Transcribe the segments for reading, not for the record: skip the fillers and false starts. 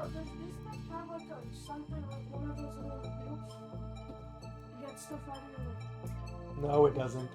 does this not have like something like one of those little loops? You get stuff out of your like. No, it doesn't.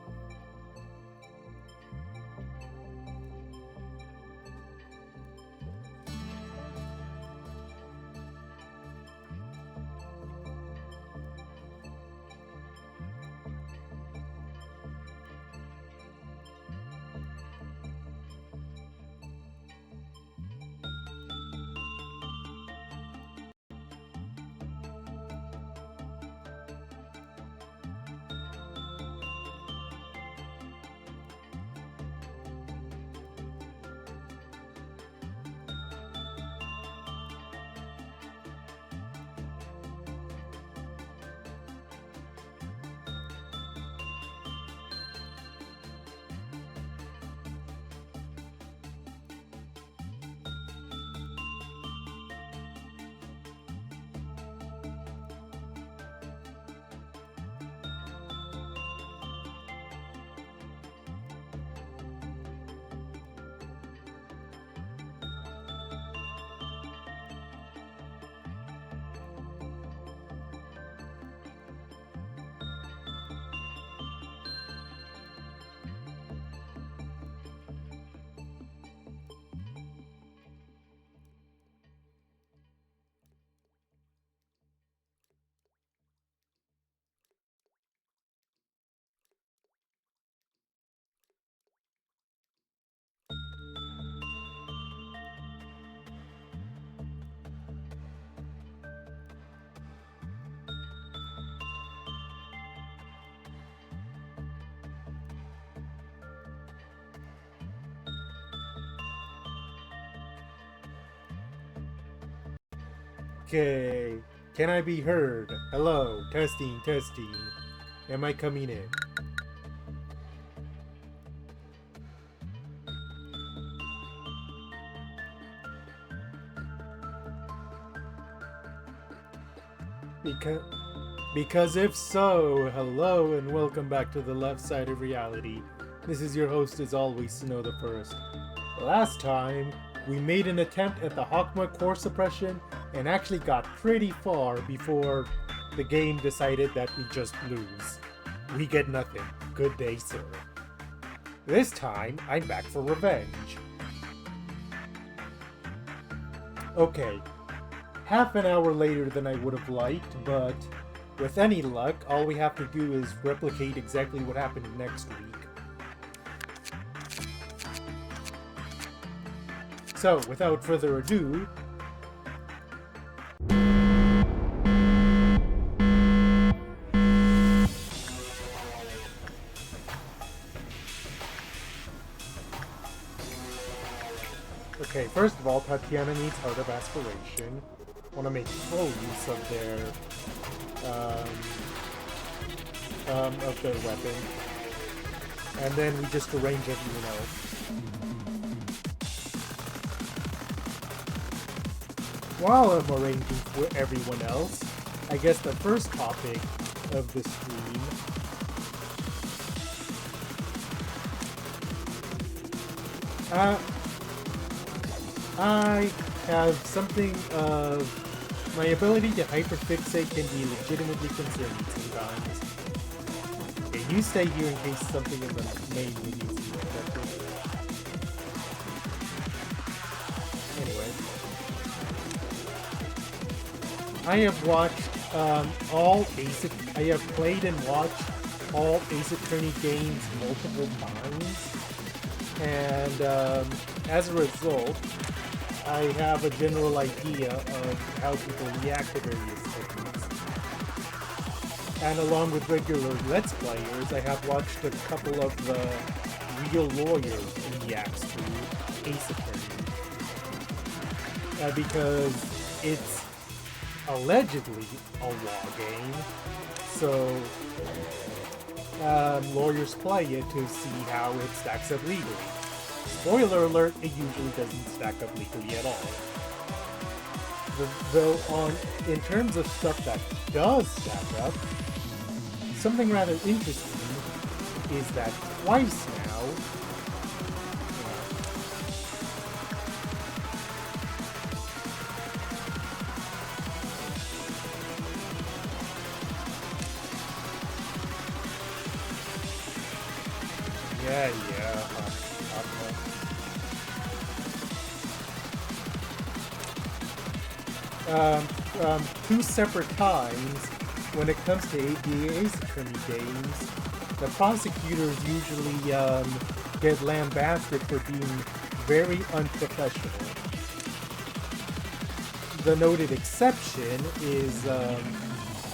Okay, can I be heard? Hello, testing, testing. Am I coming in? Because if so, hello and welcome back to the left side of reality. This is your host as always, Snow the First. Last time, we made an attempt at the Hokma core suppression and actually got pretty far before the game decided that we just lose. We get nothing. Good day, sir. This time, I'm back for revenge. Okay, half an hour later than I would have liked, but with any luck, all we have to do is replicate exactly what happened next week. So, without further ado, okay, first of all, Tatiana needs Heart of Aspiration. Want to make full use of their weapon, and then we just arrange everyone else. While I'm arranging for everyone else, I guess the first topic of the stream I have something of my ability to hyperfixate can be legitimately concerning sometimes. Okay, you stay here in case something in the main needs to be affected. Anyway. I have watched I have played and watched all Ace Attorney games multiple times. And as a result, I have a general idea of how people react to various techniques. And along with regular Let's Players, I have watched a couple of the real lawyers react to Ace Attorney. Because it's allegedly a law game, so lawyers play it to see how it stacks up legally. Spoiler alert, it usually doesn't stack up legally at all. Though in terms of stuff that does stack up, something rather interesting is that twice now, two separate times when it comes to the Ace Attorney games, the prosecutors usually get lambasted for being very unprofessional. The noted exception is,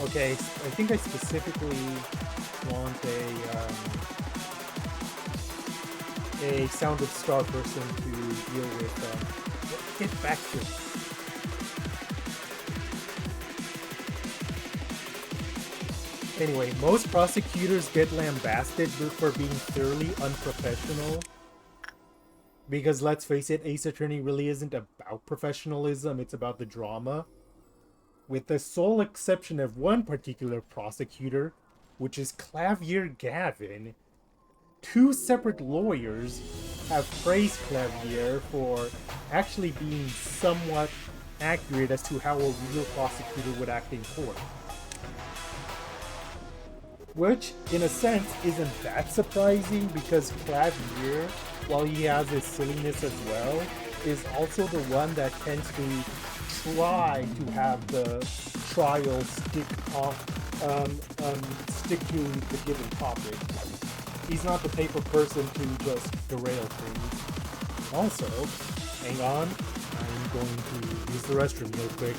okay, I think I specifically want a Sound of Star person to deal with, get back to it. Anyway, most prosecutors get lambasted for being thoroughly unprofessional. Because let's face it, Ace Attorney really isn't about professionalism, it's about the drama. With the sole exception of one particular prosecutor, which is Clavier Gavin, two separate lawyers have praised Clavier for actually being somewhat accurate as to how a real prosecutor would act in court. Which, in a sense, isn't that surprising because Clavier, while he has his silliness as well, is also the one that tends to try to have the trial stick to the given topic. He's not the type of person to just derail things. Also, hang on, I'm going to use the restroom real quick.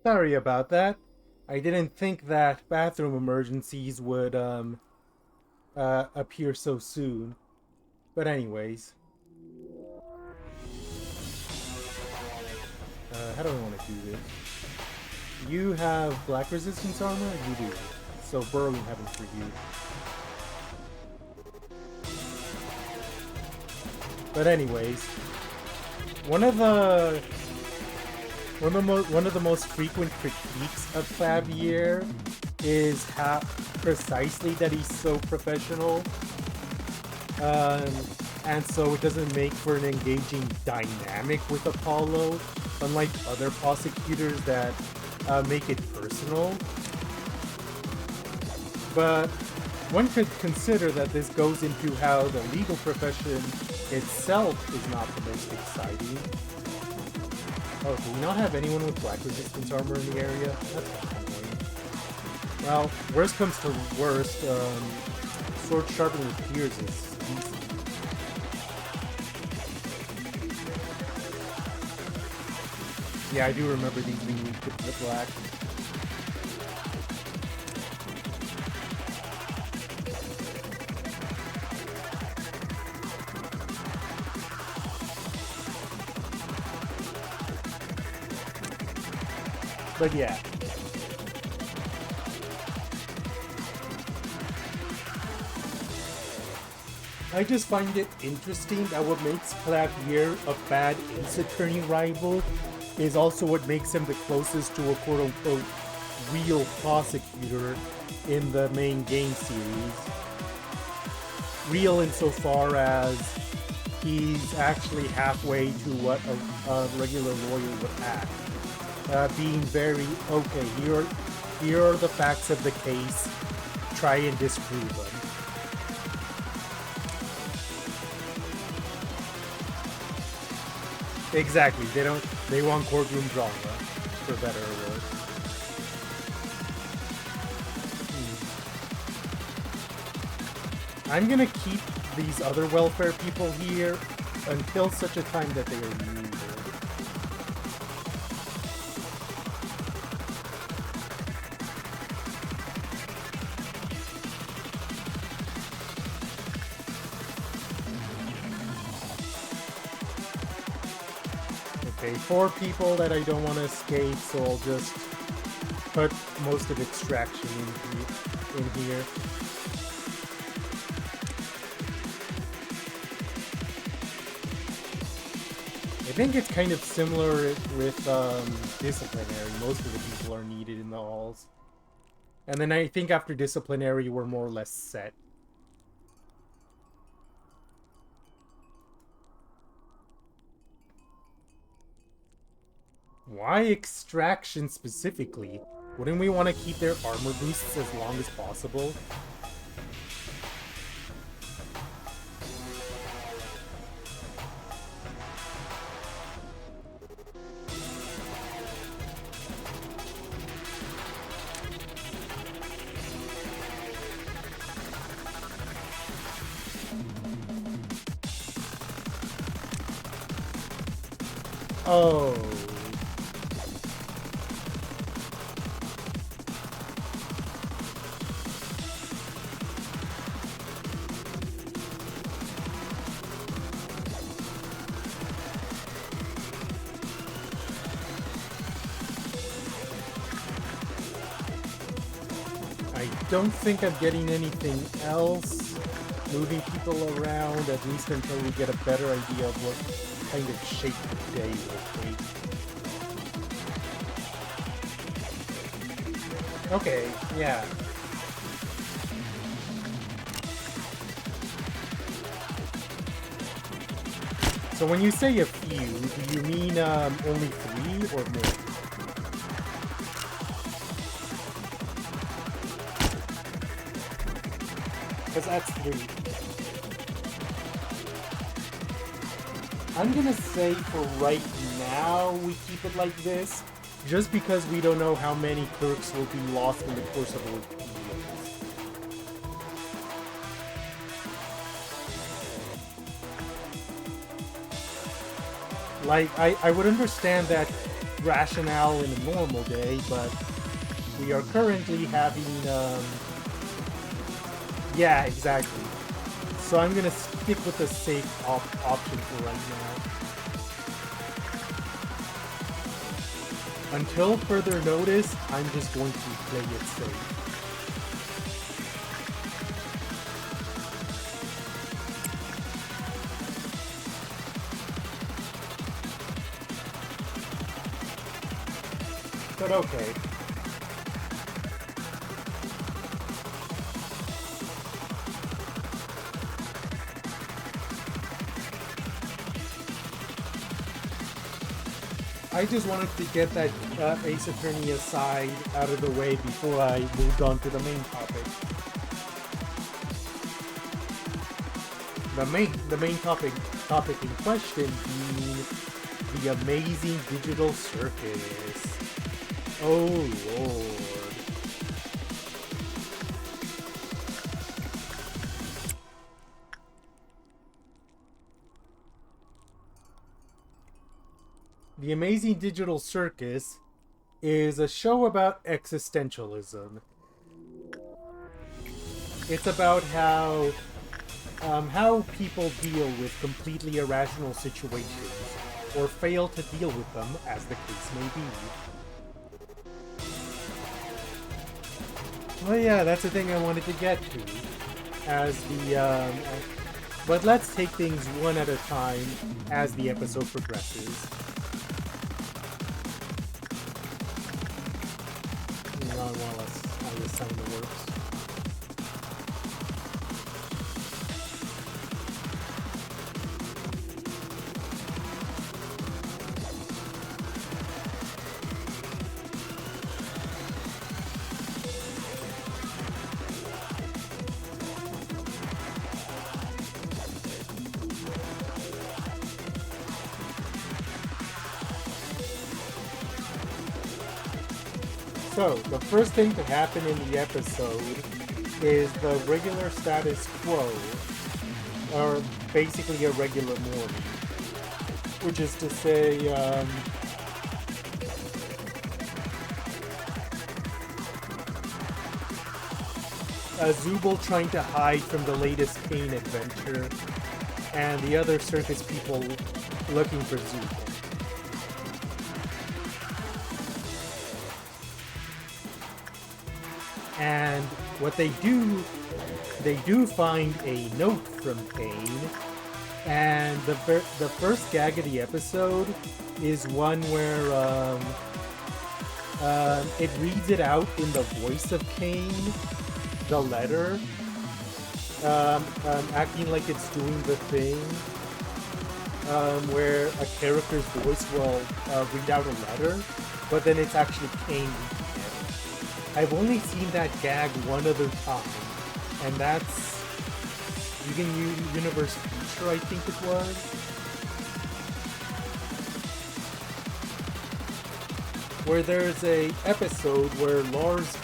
Sorry about that. I didn't think that bathroom emergencies would appear so soon. But anyways. How do I want to do this? You have black resistance armor? You do. So burrowing heaven for you. But anyways, one of the most frequent critiques of Fabier is how precisely that he's so professional, and so it doesn't make for an engaging dynamic with Apollo, unlike other prosecutors that make it personal. But one could consider that this goes into how the legal profession itself is not the most exciting. Oh, do we not have anyone with black resistance armor in the area? That's kind of annoying. Well, worst comes to worst, sword sharpened with tears is easy. Yeah, I do remember these being equipped with black. But yeah. I just find it interesting that what makes Clavier a bad ace attorney rival is also what makes him the closest to a quote-unquote real prosecutor in the main game series. Real insofar as he's actually halfway to what a regular lawyer would act. Being very, okay, here are the facts of the case, try and disprove them. Exactly, they want courtroom drama, for better or worse. I'm gonna keep these other welfare people here until such a time that they are needed. Okay, 4 people that I don't want to escape, so I'll just put most of extraction in here. I think it's kind of similar with disciplinary. Most of the people are needed in the halls. And then I think after disciplinary, we're more or less set. Why extraction specifically? Wouldn't we want to keep their armor boosts as long as possible? Oh. I don't think I'm getting anything else. Moving people around, at least until we get a better idea of what kind of shape the day will take. Okay, yeah. So when you say a few, do you mean only 3 or more? Because that's 3. I'm gonna say for right now we keep it like this, just because we don't know how many clerks will be lost in the course of a week. Like, I would understand that rationale in a normal day, but we are currently having, yeah, exactly. So I'm gonna stick with the safe option for right now. Until further notice, I'm just going to play it safe. But okay. I just wanted to get that Ace Attorney aside out of the way before I moved on to the main topic. The main topic in question being the amazing digital circus. Oh Lord. The Amazing Digital Circus is a show about existentialism. It's about how people deal with completely irrational situations, or fail to deal with them, as the case may be. Well, yeah, that's the thing I wanted to get to, as the, but let's take things one at a time as the episode progresses. More or less how this sound works. So, the first thing to happen in the episode is the regular status quo, or basically a regular morning, which is to say, Zubul trying to hide from the latest Kane adventure, and the other circus people looking for Zubul. And what they do find a note from Kane, and the first gag of the episode is one where it reads it out in the voice of Kane, the letter, acting like it's doing the thing, where a character's voice will read out a letter, but then it's actually Kane. I've only seen that gag one other time, and that's Vegan Universe Feature, I think it was. Where there's a episode where Lars,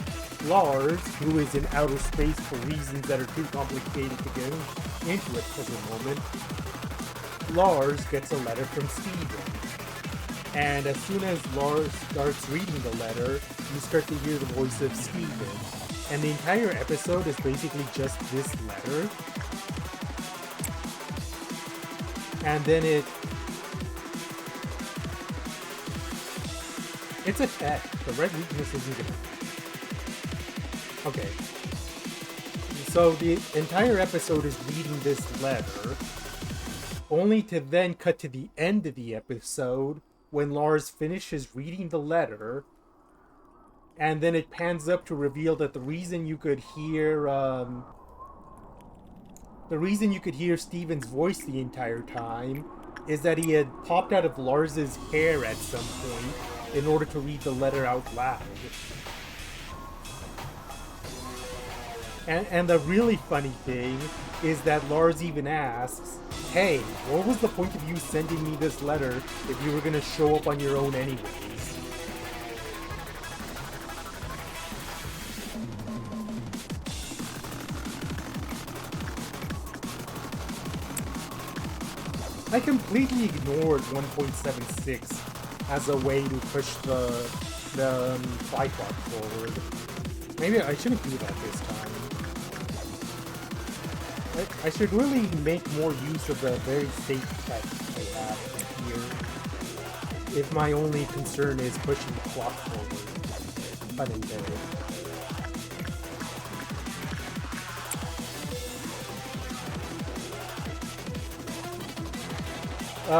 who is in outer space for reasons that are too complicated to get into at the moment, Lars gets a letter from Steven. And as soon as Lars starts reading the letter, you start to hear the voice of Steven. And the entire episode is basically just this letter. And then it's a tech. The red weakness isn't gonna... Okay. So the entire episode is reading this letter, only to then cut to the end of the episode when Lars finishes reading the letter, and then it pans up to reveal that the reason you could hear Steven's voice the entire time is that he had popped out of Lars's hair at some point in order to read the letter out loud. And the really funny thing is that Lars even asks, hey, what was the point of you sending me this letter if you were going to show up on your own anyways? I completely ignored 1.76 as a way to push the fly clock forward. Maybe I shouldn't do that this time. I should really make more use of the very safe tech I have here. If my only concern is pushing the clock forward. Unintended.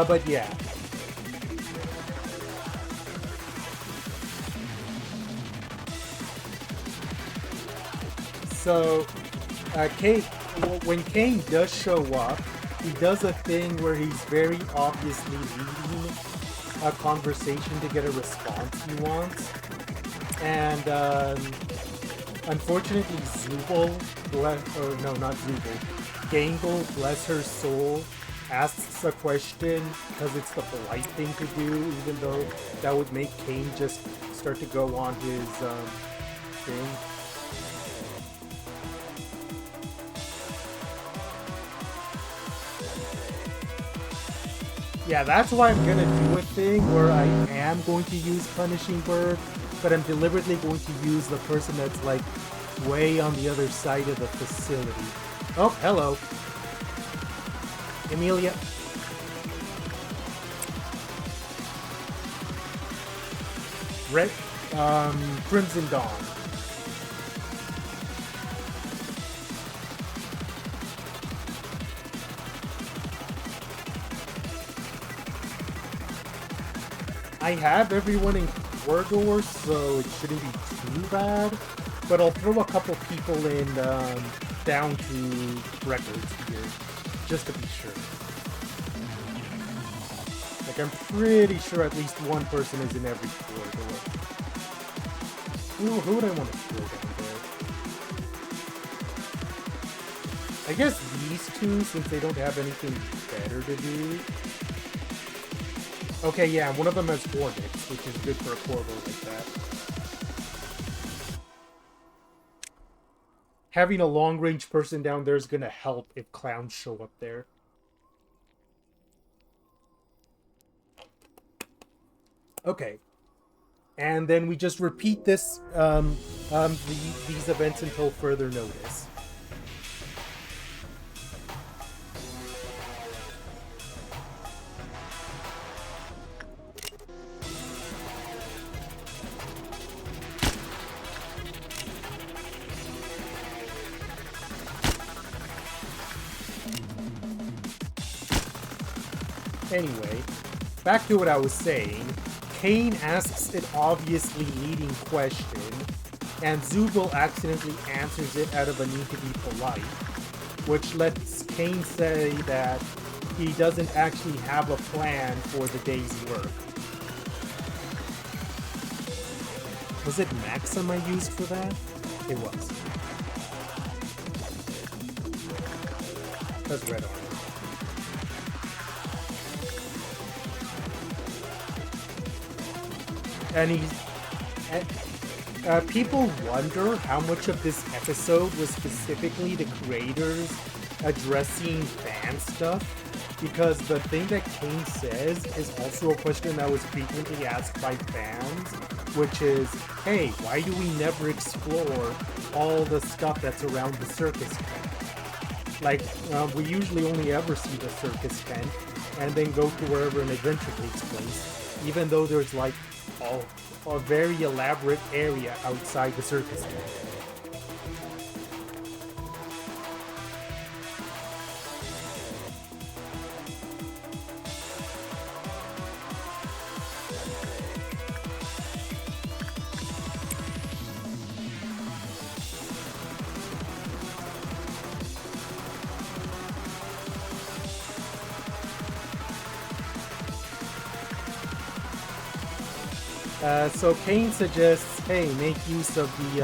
But yeah. So, when Kane does show up, he does a thing where he's very obviously leading a conversation to get a response he wants. And, unfortunately, Zubul, Gangle, bless her soul, asks a question because it's the polite thing to do, even though that would make Kane just start to go on his thing. Yeah, that's why I'm gonna do a thing where I am going to use Punishing Bird, but I'm deliberately going to use the person that's like way on the other side of the facility. Oh, hello. Emilia. Red, Crimson Dawn. I have everyone in corridor, so it shouldn't be too bad. But I'll throw a couple people in down to records here, just to be sure. Like, I'm pretty sure at least one person is in every corridor. Who would I want to throw down there? I guess these two, since they don't have anything better to do. Okay, yeah, one of them has Hornets, which is good for a corridor like that. Having a long-range person down there is going to help if clowns show up there. Okay. And then we just repeat this, these events until further notice. Anyway, back to what I was saying. Kane asks an obviously leading question, and Zubul accidentally answers it out of a need to be polite, which lets Kane say that he doesn't actually have a plan for the day's work. Was it Maxim I used for that? It was. That's red armor. And people wonder how much of this episode was specifically the creators addressing fan stuff, because the thing that Kane says is also a question that was frequently asked by fans, which is, hey, why do we never explore all the stuff that's around the circus tent? Like, we usually only ever see the circus tent and then go to wherever an adventure takes place, even though there's like a very elaborate area outside the circus tent. So Kane suggests, hey, make use of the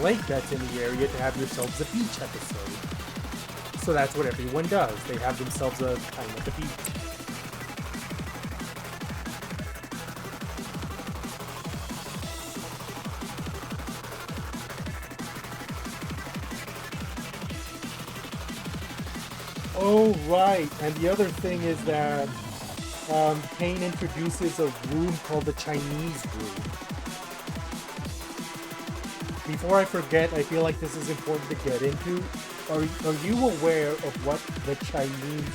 lake that's in the area to have yourselves a beach episode. So that's what everyone does. They have themselves a time at the beach. Oh, right. And the other thing is that Kane introduces a room called the Chinese room. Before I forget, I feel like this is important to get into. Are you aware of what the Chinese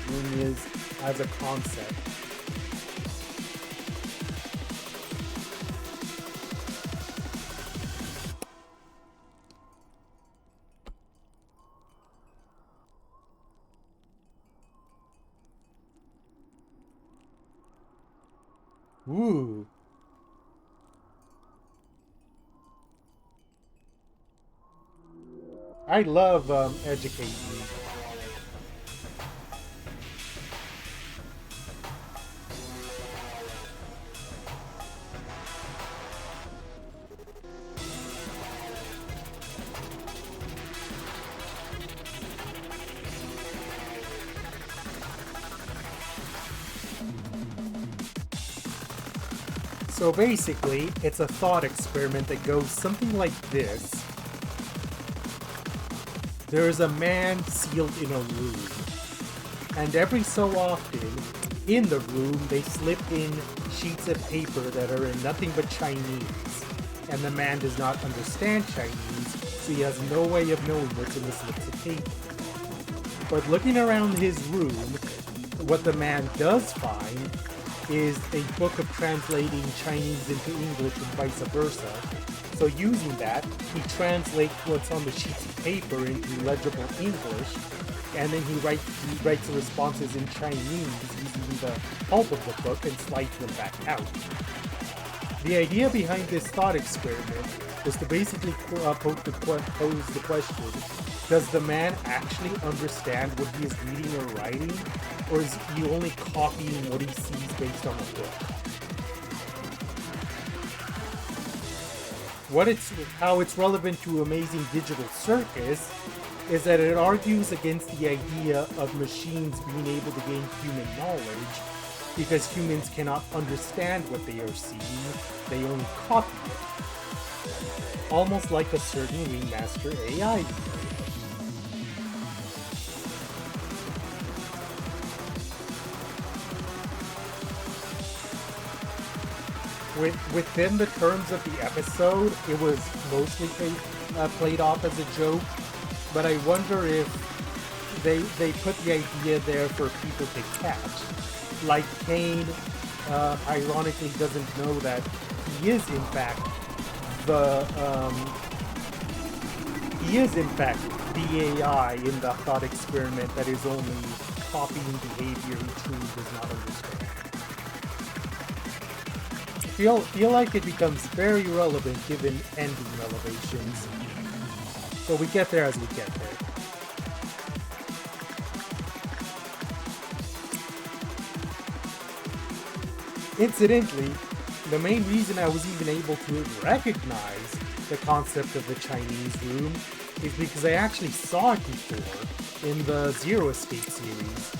room is as a concept? Ooh. I love educating. So basically, it's a thought experiment that goes something like this. There is a man sealed in a room, and every so often, in the room, they slip in sheets of paper that are in nothing but Chinese, and the man does not understand Chinese, so he has no way of knowing what's in the slips of paper. But looking around his room, what the man does find is a book of translating Chinese into English and vice versa. So using that, he translates what's on the sheets of paper into legible English, and then he writes the responses in Chinese using the pulp of the book and slides them back out. The idea behind this thought experiment was to basically pose the question, does the man actually understand what he is reading or writing, or is he only copying what he sees based on the book? How it's relevant to Amazing Digital Circus is that it argues against the idea of machines being able to gain human knowledge, because humans cannot understand what they are seeing, they only copy it. Almost like a certain remaster AI. Within the terms of the episode, it was mostly played off as a joke, but I wonder if they put the idea there for people to catch. Like Kane, ironically, doesn't know that he is in fact the AI in the thought experiment that is only copying behavior he truly does not understand. Feel like it becomes very relevant given ending revelations. So we get there as we get there. Incidentally, the main reason I was even able to recognize the concept of the Chinese room is because I actually saw it before in the Zero Escape series.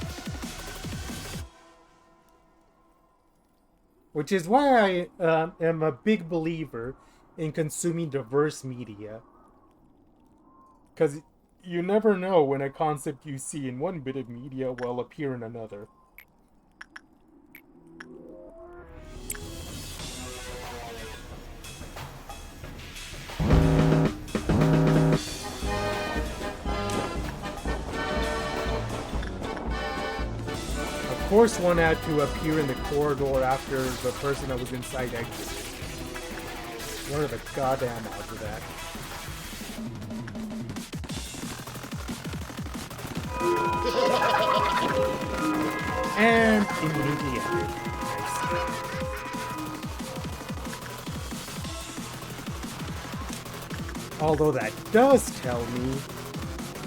Which is why I am a big believer in consuming diverse media. Because you never know when a concept you see in one bit of media will appear in another. Of course one had to appear in the corridor after the person that was inside exited. What are the goddamn odds of that? And immediately ended. Nice. Although that does tell me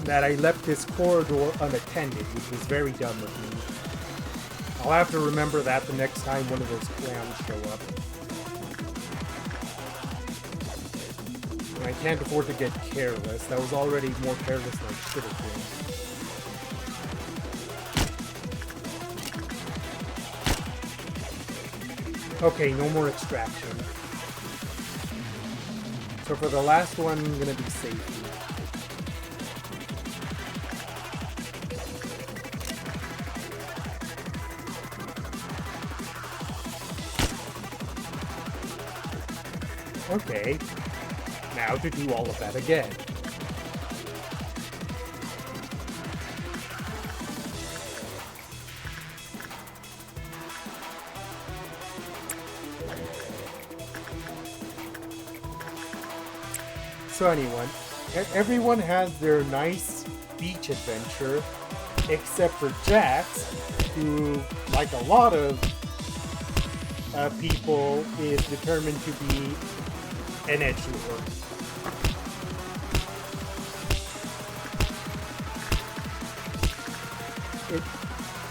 that I left this corridor unattended, which was very dumb of me. I'll have to remember that the next time one of those clowns show up. And I can't afford to get careless. That was already more careless than I should have been. Okay, no more extraction. So for the last one, I'm gonna be safety. Okay, now to do all of that again. So anyone, everyone has their nice beach adventure, except for Jax, who, like a lot of people, is determined to be an edgelord.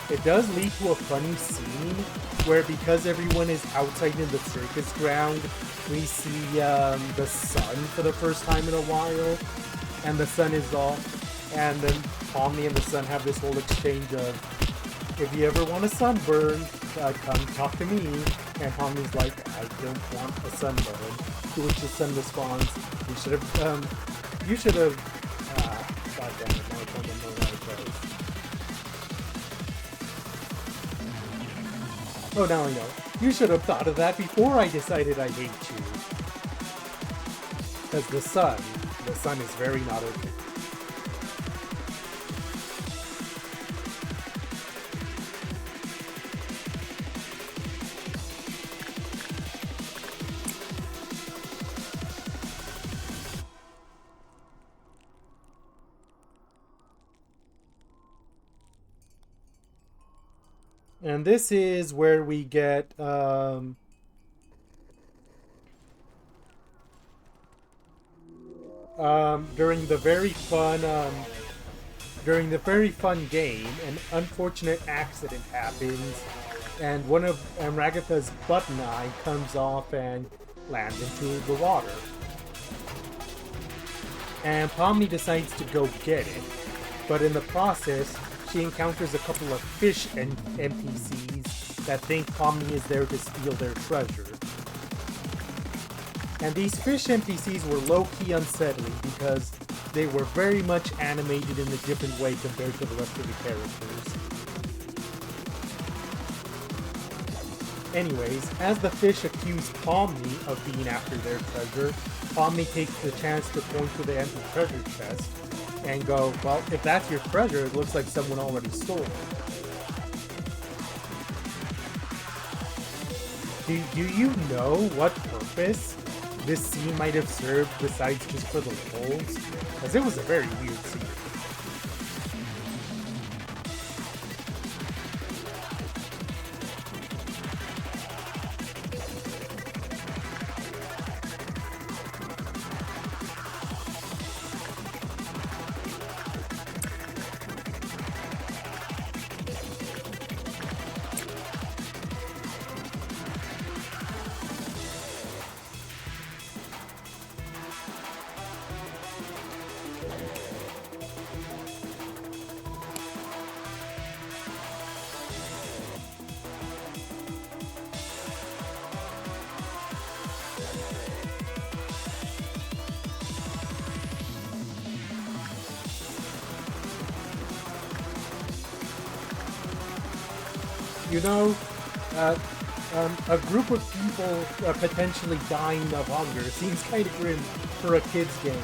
It does lead to a funny scene where, because everyone is outside in the circus ground, we see the sun for the first time in a while, and the sun is off, and then Pomni and the sun have this whole exchange of, if you ever want a sunburn, come talk to me. And Pomni's like, I don't want a sunburn. To which the sun responds, you should have, god damn it, now I don't know how it goes. Oh, now I know. You should have thought of that before I decided I hate you. Because the sun is very not okay. And this is where we get during the very fun game, an unfortunate accident happens, and one of Ragatha's button eye comes off and lands into the water. And Pomni decides to go get it, but in the process, she encounters a couple of fish NPCs that think Pomni is there to steal their treasure. And these fish NPCs were low-key unsettling because they were very much animated in a different way compared to the rest of the characters. Anyways, as the fish accuse Pomni of being after their treasure, Pomni takes the chance to point to the empty treasure chest and go, well, if that's your treasure, it looks like someone already stole it. Do you know what purpose this scene might have served besides just for the lulz? Because it was a very weird scene. You know, a group of people potentially dying of hunger seems kind of grim for a kid's game.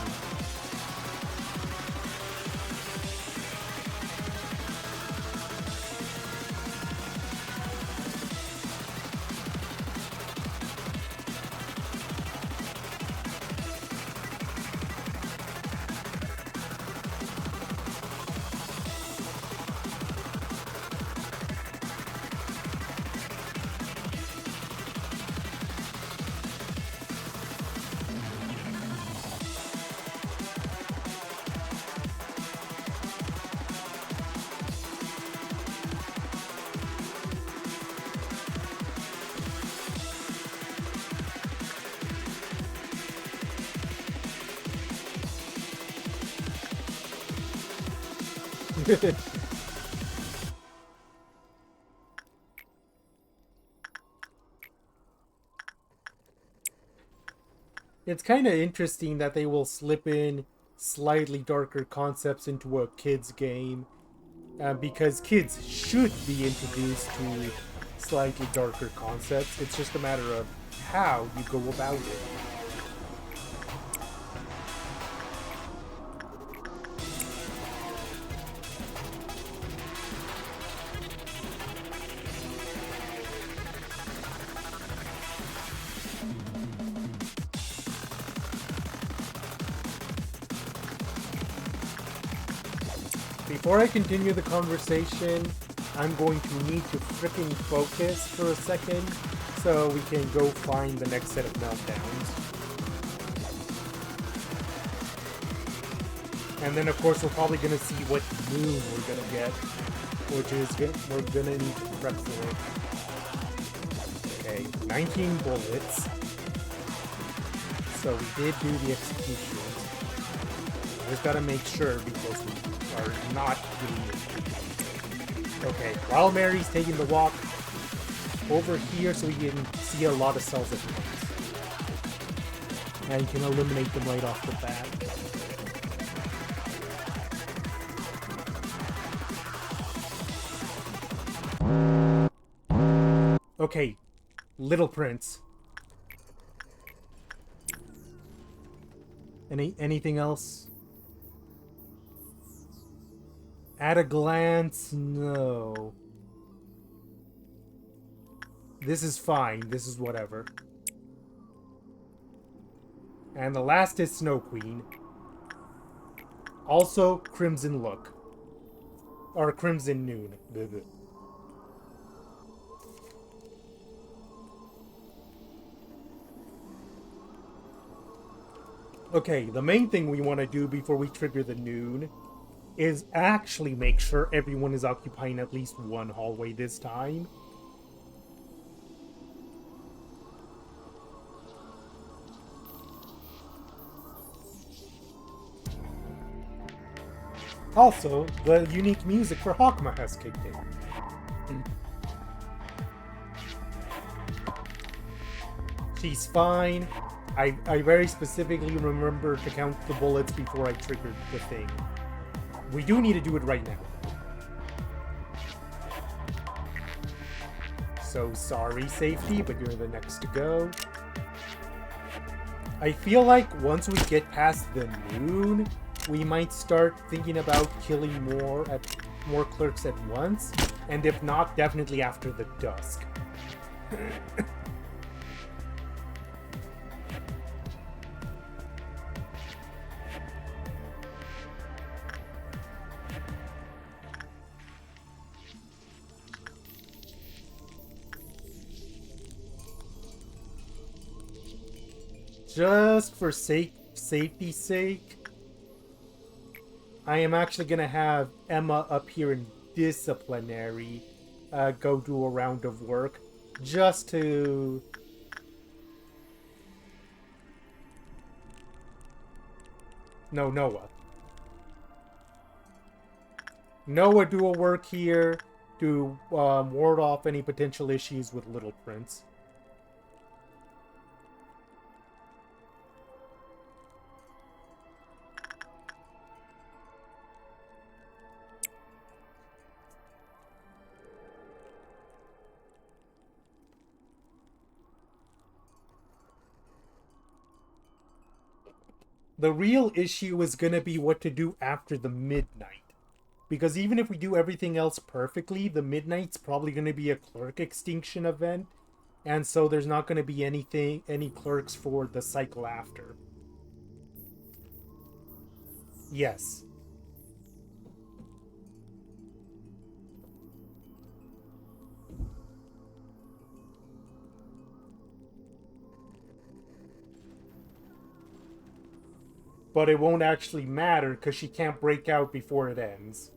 It's kind of interesting that they will slip in slightly darker concepts into a kid's game, because kids should be introduced to slightly darker concepts. It's just a matter of how you go about it. before I continue the conversation, I'm going to need to frickin' focus for a second so we can go find the next set of meltdowns. And then, of course, we're probably going to see what moon we're going to get, which is we're going to need to prep for. Okay, 19 bullets. So we did do the executions. Just got to make sure because we are not doing it. Okay, while Mary's taking the walk over here so we can see a lot of cells at once. And you can eliminate them right off the bat. Okay, Little Prince. Anything else? At a glance, no. This is fine. This is whatever. And the last is Snow Queen. Also, Crimson Look. Or Crimson Noon. Okay, the main thing we want to do before we trigger the noon is actually make sure everyone is occupying at least one hallway this time. Also, the unique music for Hokma has kicked in. She's fine. I very specifically remember to count the bullets before I triggered the thing. We do need to do it right now. So sorry, Safety, but you're the next to go. I feel like once we get past the noon, we might start thinking about killing more clerks at once, and if not, definitely after the dusk. Just for safety's sake, I am actually going to have Emma up here in disciplinary go do a round of work. Just to... No, Noah. Noah do a work here to ward off any potential issues with Little Prince. The real issue is going to be what to do after the midnight. Because even if we do everything else perfectly, the midnight's probably going to be a clerk extinction event. And so there's not going to be any clerks for the cycle after. Yes. But it won't actually matter because she can't break out before it ends.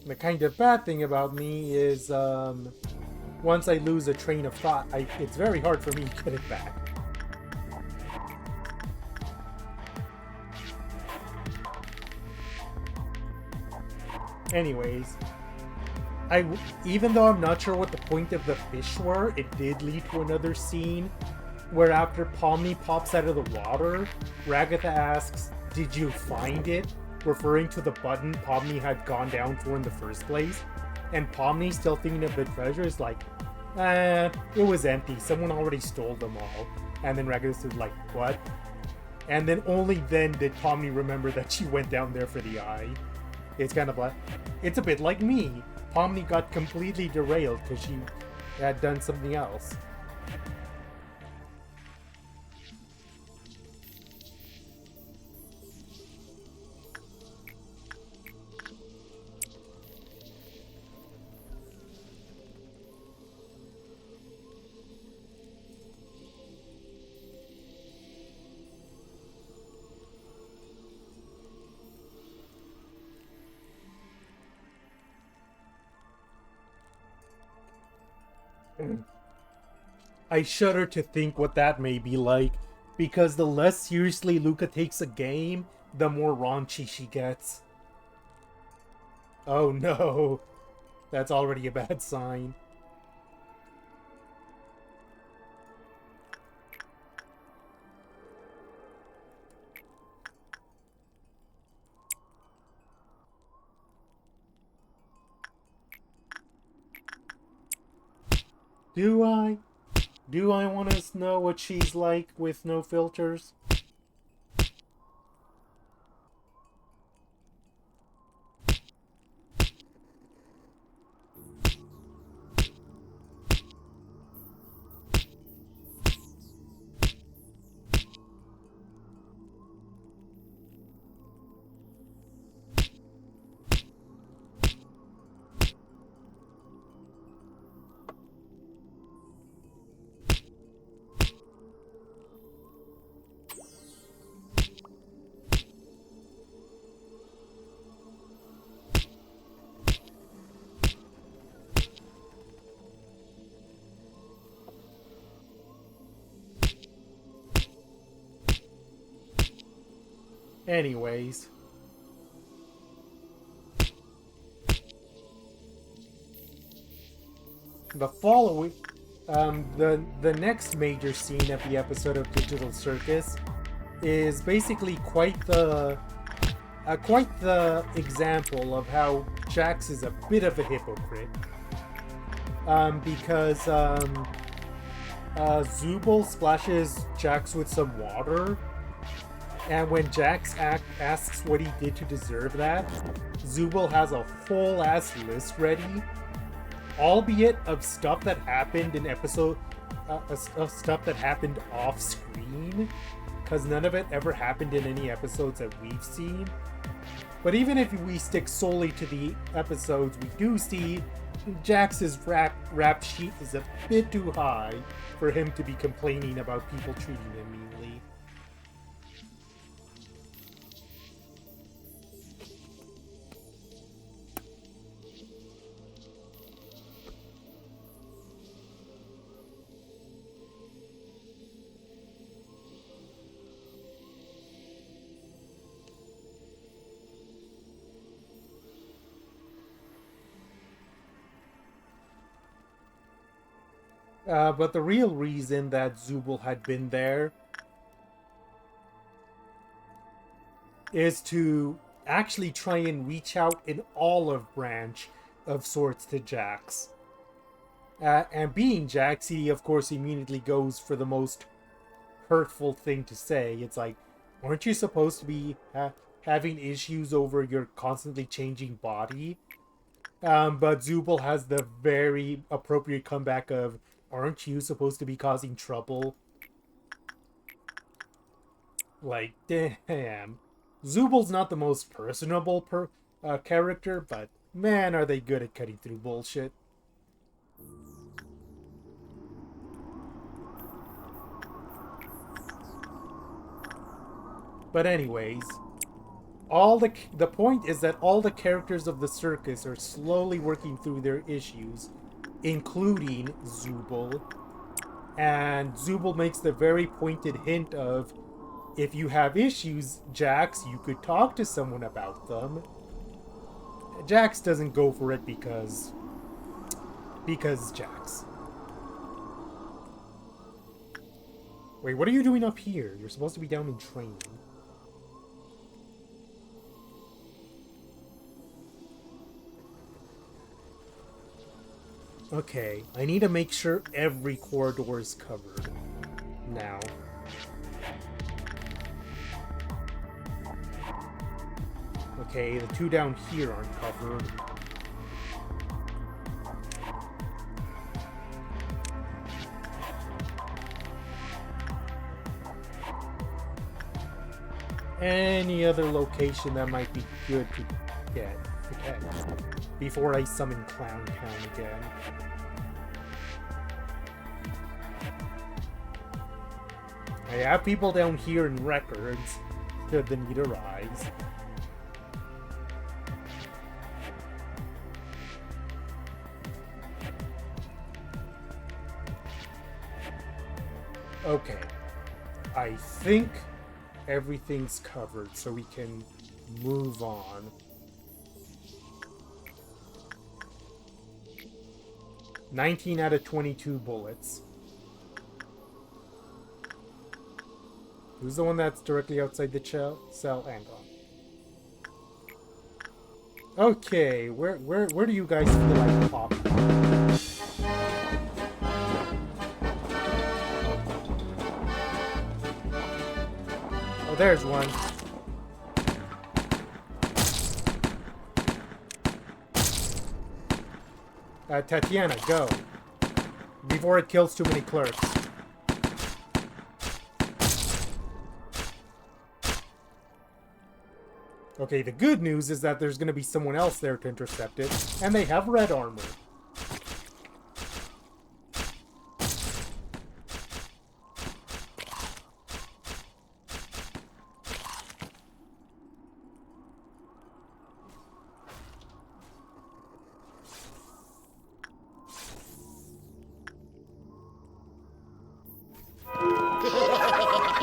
The kind of bad thing about me is, once I lose a train of thought, it's very hard for me to get it back. Anyways, even though I'm not sure what the point of the fish were, it did lead to another scene where after Pomni pops out of the water, Ragatha asks, "Did you find it?" referring to the button Pomni had gone down for in the first place. And Pomni, still thinking of the treasure, is like, it was empty. Someone already stole them all. And then Regulus is like, what? And then only then did Pomni remember that she went down there for the eye. It's kind of like, it's a bit like me. Pomni got completely derailed because she had done something else. I shudder to think what that may be like, because the less seriously Luca takes a game, the more raunchy she gets. Oh no, that's already a bad sign. Do I? Do I want to know what she's like with no filters? Anyways. The following... the next major scene of the episode of Digital Circus is basically quite the example of how Jax is a bit of a hypocrite. Because Zubul splashes Jax with some water, and when Jax asks what he did to deserve that, Zubul has a whole ass list ready, albeit of stuff that happened in episode, of stuff that happened off screen, because none of it ever happened in any episodes that we've seen. But even if we stick solely to the episodes we do see, Jax's rap sheet is a bit too high for him to be complaining about people treating him meanly. But the real reason that Zubul had been there is to actually try and reach out an olive branch of sorts to Jax. And being Jax, he of course immediately goes for the most hurtful thing to say. It's like, aren't you supposed to be having issues over your constantly changing body? But Zubul has the very appropriate comeback of, aren't you supposed to be causing trouble? Like, damn. Zubul's not the most personable character, but man, are they good at cutting through bullshit. But anyways, the point is that all the characters of the circus are slowly working through their issues, including Zubul. And Zubul makes the very pointed hint of, if you have issues, Jax, you could talk to someone about them. Jax doesn't go for it because Jax. Wait, what are you doing up here? You're supposed to be down in training. Okay, I need to make sure every corridor is covered. now. Okay, the two down here aren't covered. Any other location that might be good to get before I summon Clown Town again. I have people down here in records should the need arise. Okay, I think everything's covered, so we can move on. $19 out of 22 bullets. Who's the one that's directly outside the cell? And on. Okay, where do you guys feel like popping? Oh, there's one. Tatiana, go. Before it kills too many clerks. Okay, the good news is that there's going to be someone else there to intercept it, and they have red armor.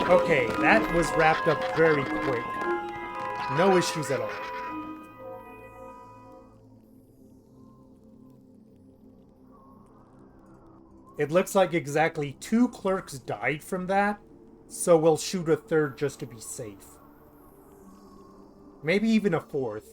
Okay, that was wrapped up very quick. No issues at all. It looks like exactly 2 clerks died from that, so we'll shoot a third just to be safe. Maybe even a 4th.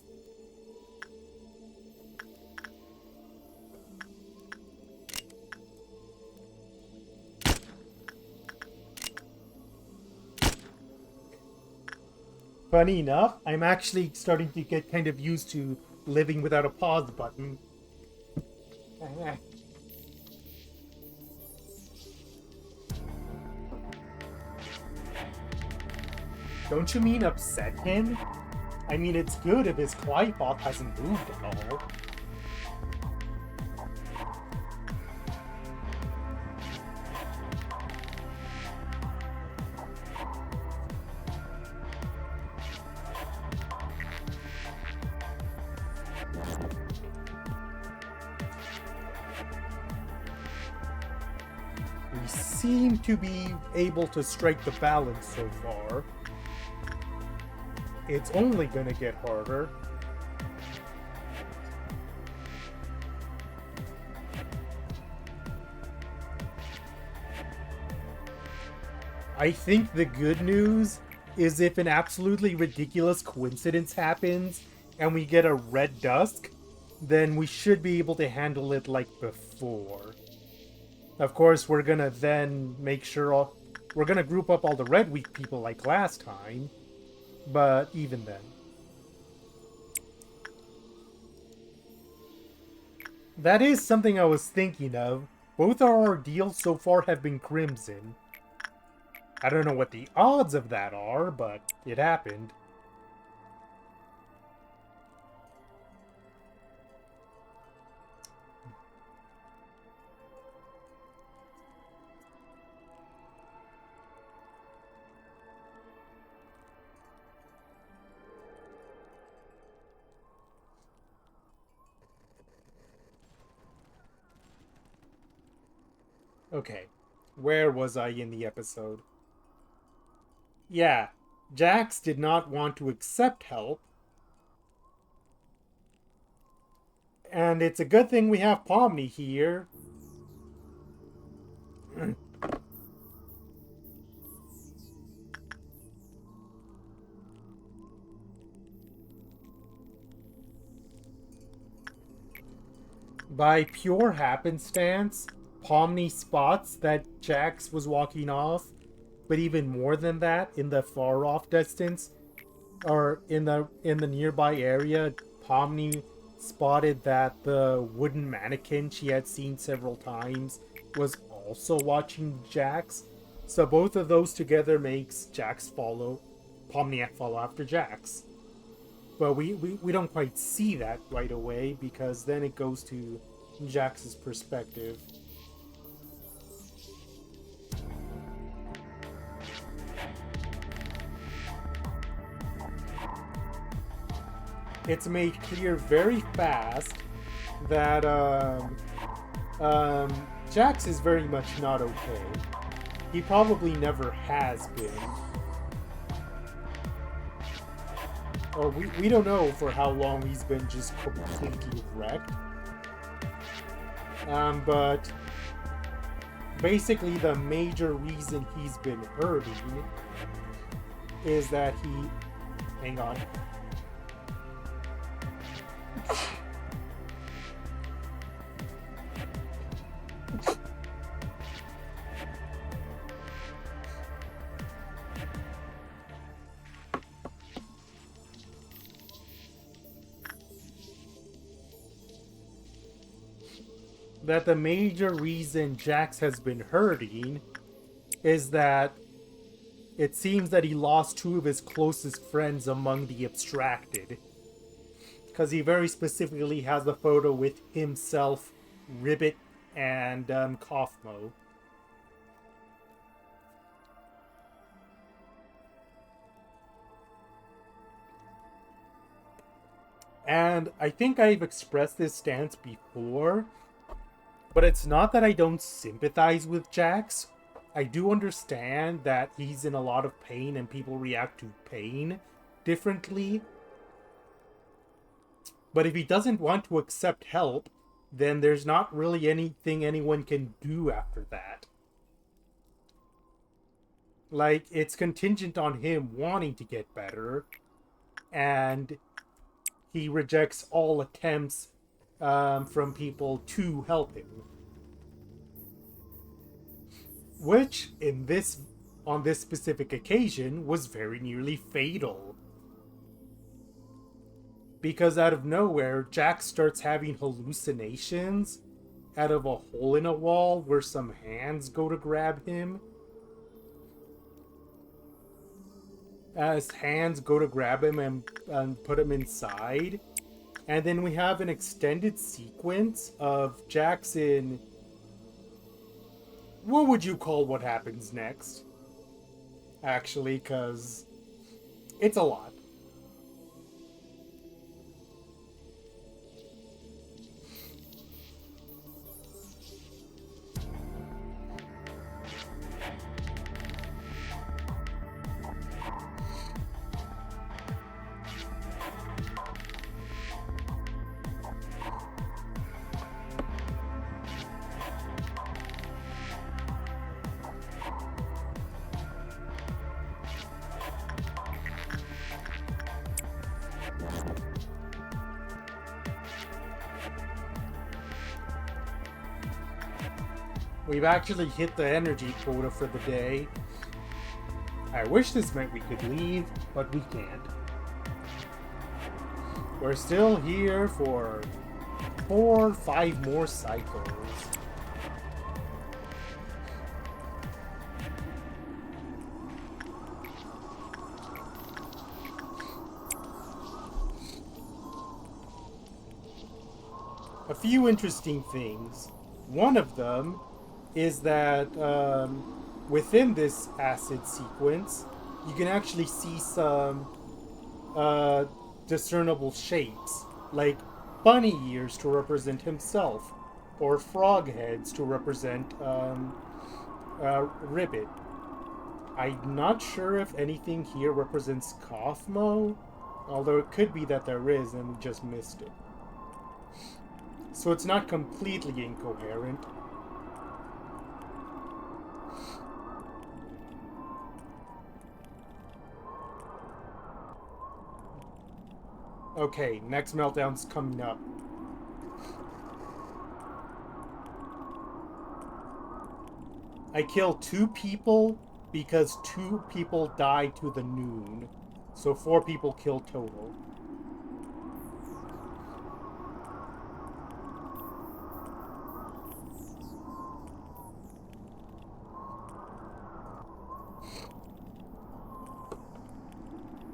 Funny enough, I'm actually starting to get kind of used to living without a pause button. Don't you mean upset him? I mean, it's good if his Clypop hasn't moved at all. We seem to be able to strike the balance so far. It's only gonna get harder. I think the good news is if an absolutely ridiculous coincidence happens and we get a red dusk, then we should be able to handle it like before. Of course, we're gonna then make sure we're gonna group up all the red weak people like last time, but even then. That is something I was thinking of. Both our ordeals so far have been crimson. I don't know what the odds of that are, but it happened. Okay, where was I in the episode? Yeah, Jax did not want to accept help. And it's a good thing we have Pomni here. By pure happenstance, Pomni spots that Jax was walking off but even more than that, in the far off distance, or in the nearby area, Pomni spotted that the wooden mannequin she had seen several times was also watching Jax. So both of those together makes Pomniac follow after Jax. But we don't quite see that right away, because then it goes to Jax's perspective. It's made clear very fast that Jax is very much not okay. He probably never has been. Or we don't know for how long he's been just completely wrecked. But basically the major reason he's been hurting is that he... Hang on. That the major reason Jax has been hurting is that it seems that he lost two of his closest friends among the abstracted. Because he very specifically has a photo with himself, Ribbit, and Kaufmo. And I think I've expressed this stance before, but it's not that I don't sympathize with Jax. I do understand that he's in a lot of pain and people react to pain differently. But if he doesn't want to accept help, then there's not really anything anyone can do after that. Like, it's contingent on him wanting to get better, and he rejects all attempts from people to help him. Which, on this specific occasion, was very nearly fatal. Because out of nowhere, Jax starts having hallucinations out of a hole in a wall where some hands go to grab him. As hands go to grab him and put him inside. And then we have an extended sequence of Jax in... What would you call what happens next? Actually, because it's a lot. We've actually hit the energy quota for the day. I wish this meant we could leave, but we can't. We're still here for 4 or 5 more cycles. A few interesting things. One of them is that within this acid sequence, you can actually see some discernible shapes, like bunny ears to represent himself, or frog heads to represent Ribbit. I'm not sure if anything here represents Kaufmo, although it could be that there is and we just missed it. So it's not completely incoherent. Okay, next meltdown's coming up. I killed 2 people because 2 people died to the noon. So 4 people killed total.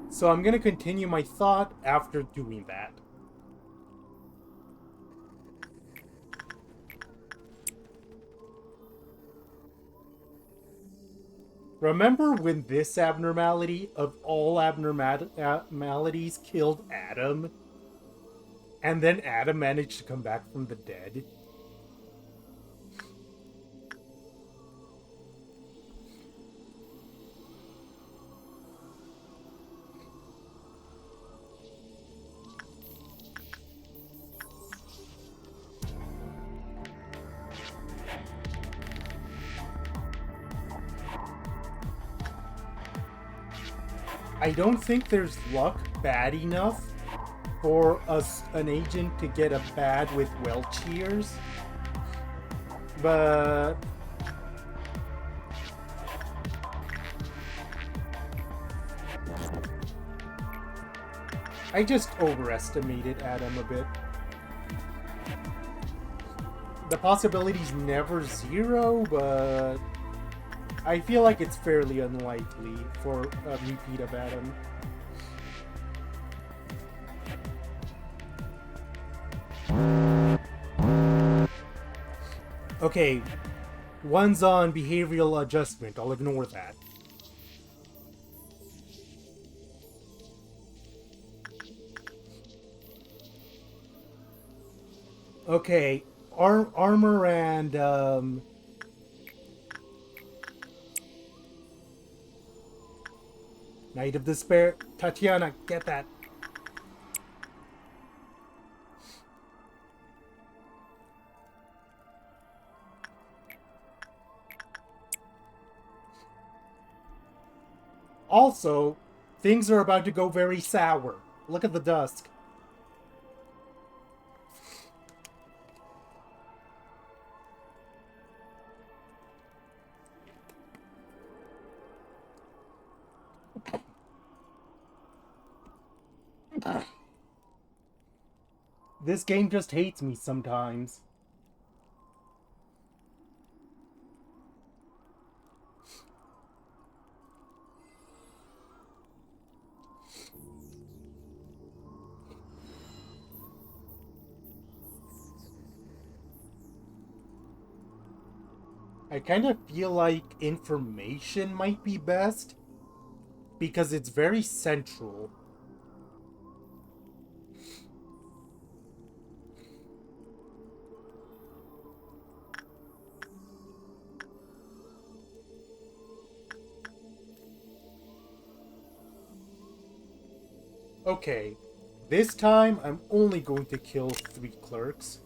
So I'm gonna continue my thought after doing that. Remember when this abnormality of all abnormalities killed Adam? And then Adam managed to come back from the dead? I don't think there's luck bad enough for an agent to get a bad with well cheers. But I just overestimated Adam a bit. The possibility's never 0, but I feel like it's fairly unlikely for a repeat of Adam. Okay, one's on behavioral adjustment. I'll ignore that. Okay, armor and Night of Despair. Tatiana, get that. Also, things are about to go very sour. Look at the dusk. This game just hates me sometimes. I kind of feel like information might be best because it's very central. Okay, this time I'm only going to kill 3 clerks.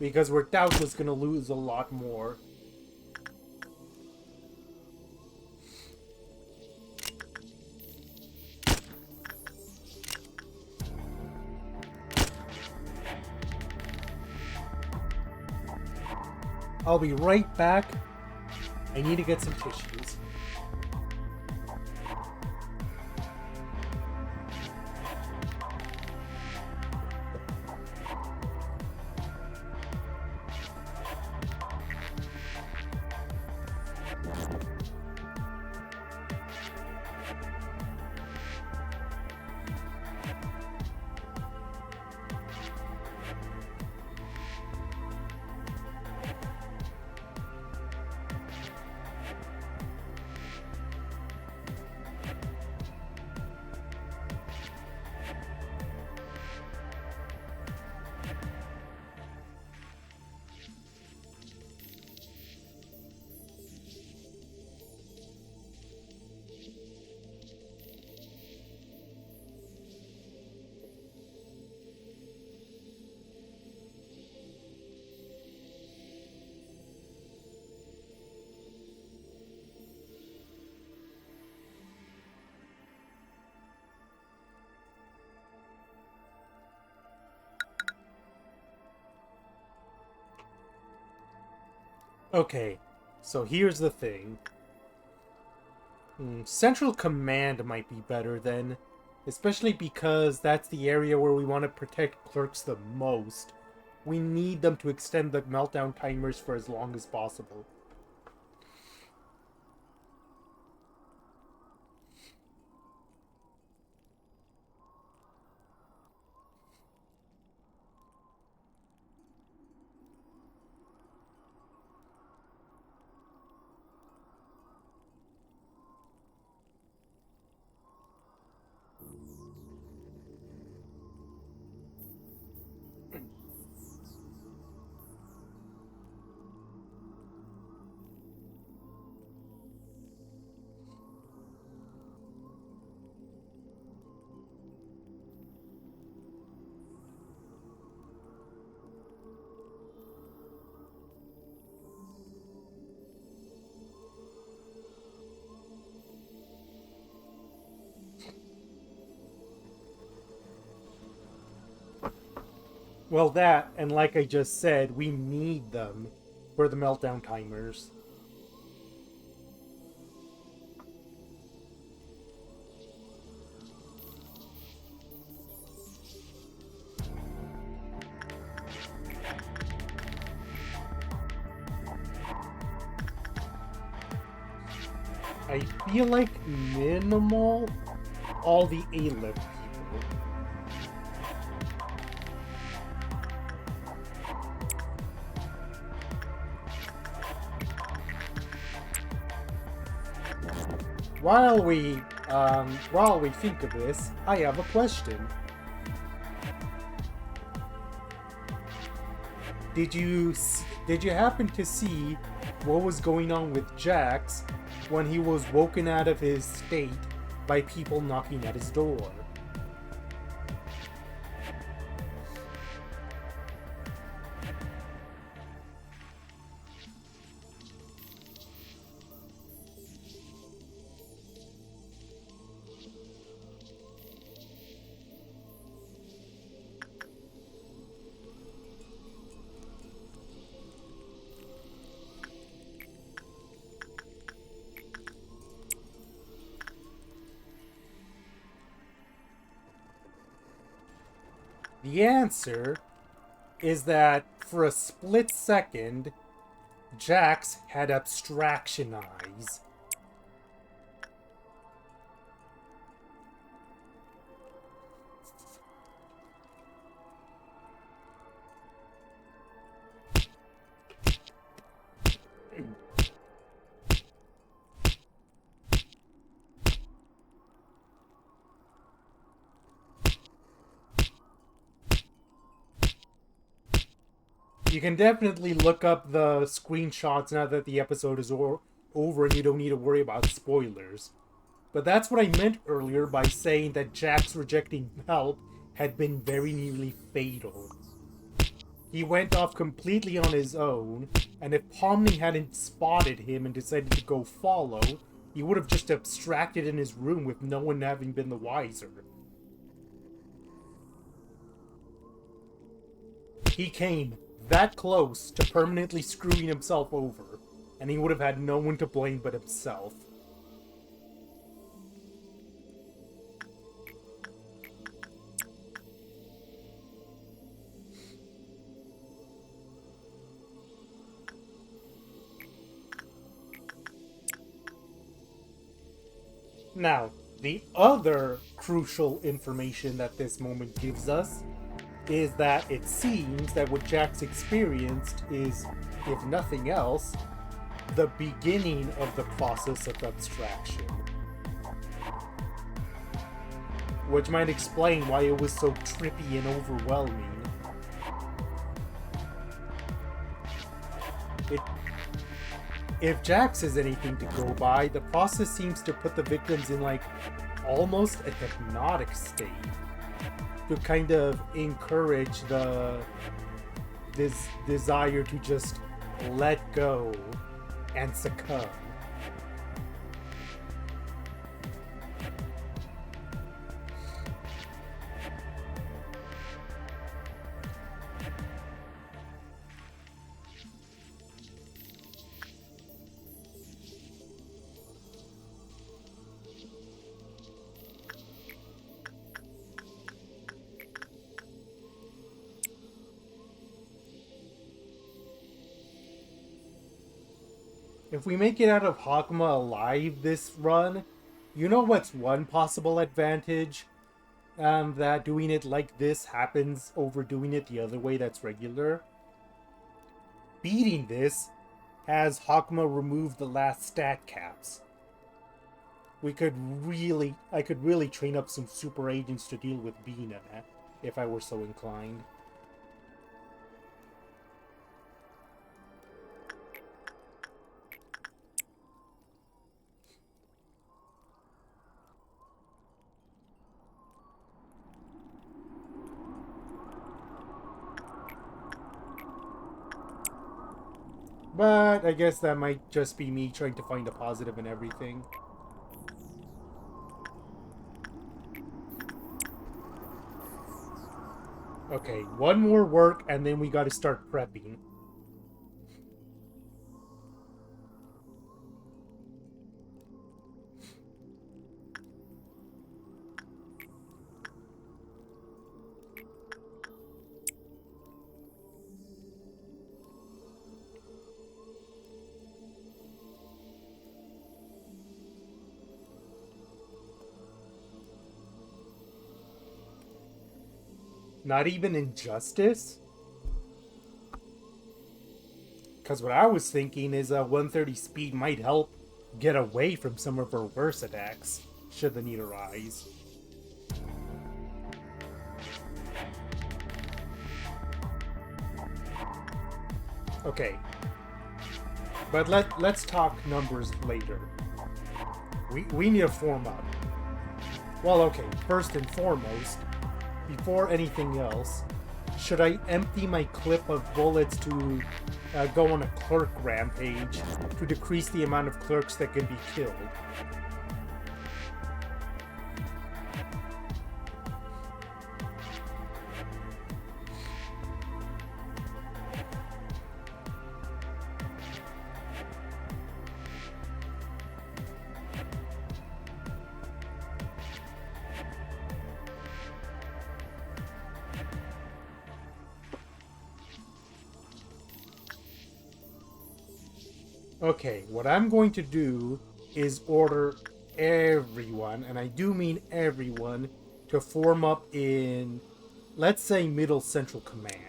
Because we're doubtless going to lose a lot more. I'll be right back. I need to get some tissues. Okay, So here's the thing. Central Command might be better then. Especially because that's the area where we want to protect clerks the most. We need them to extend the meltdown timers for as long as possible. Well, that, and like I just said, we need them for the meltdown timers. I feel like minimal all the A-lift people. While we think of this, I have a question. Did you happen to see what was going on with Jax when he was woken out of his state by people knocking at his door? The answer is that for a split second, Jax had abstraction eyes. You can definitely look up the screenshots now that the episode is over and you don't need to worry about spoilers. But that's what I meant earlier by saying that Jax rejecting help had been very nearly fatal. He went off completely on his own, and if Pomni hadn't spotted him and decided to go follow, he would have just abstracted in his room with no one having been the wiser. He came that close to permanently screwing himself over, and he would have had no one to blame but himself. Now, the other crucial information that this moment gives us is that it seems that what Jax experienced is, if nothing else, the beginning of the process of abstraction. Which might explain why it was so trippy and overwhelming. If Jax is anything to go by, the process seems to put the victims in like almost a hypnotic state to kind of encourage this desire to just let go and succumb. If we make it out of Hokma alive this run, you know what's one possible advantage? That doing it like this happens over doing it the other way that's regular. Beating this has Hokma remove the last stat caps. I could really train up some super agents to deal with Bina if I were so inclined. But I guess that might just be me trying to find a positive in everything. Okay, one more work and then we gotta start prepping. Not even Injustice? Because what I was thinking is 130 speed might help get away from some of her worst attacks, should the need arise. Okay. But let's talk numbers later. We need to form up. Well, okay, first and foremost, before anything else, should I empty my clip of bullets to go on a clerk rampage to decrease the amount of clerks that can be killed? Okay, what I'm going to do is order everyone, and I do mean everyone, to form up in, let's say, Middle Central Command.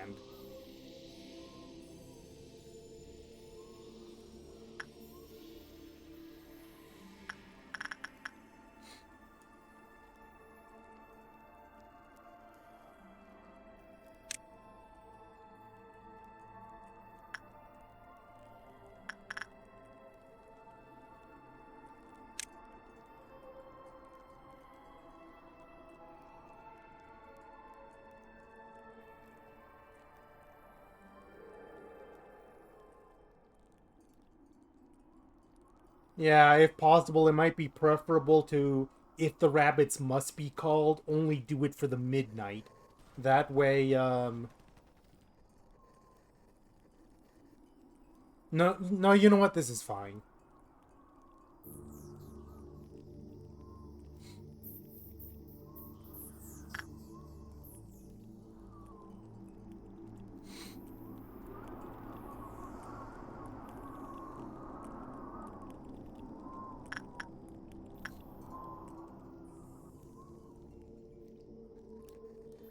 Yeah, if possible, it might be preferable to, if the rabbits must be called, only do it for the midnight. That way, No, you know what? This is fine.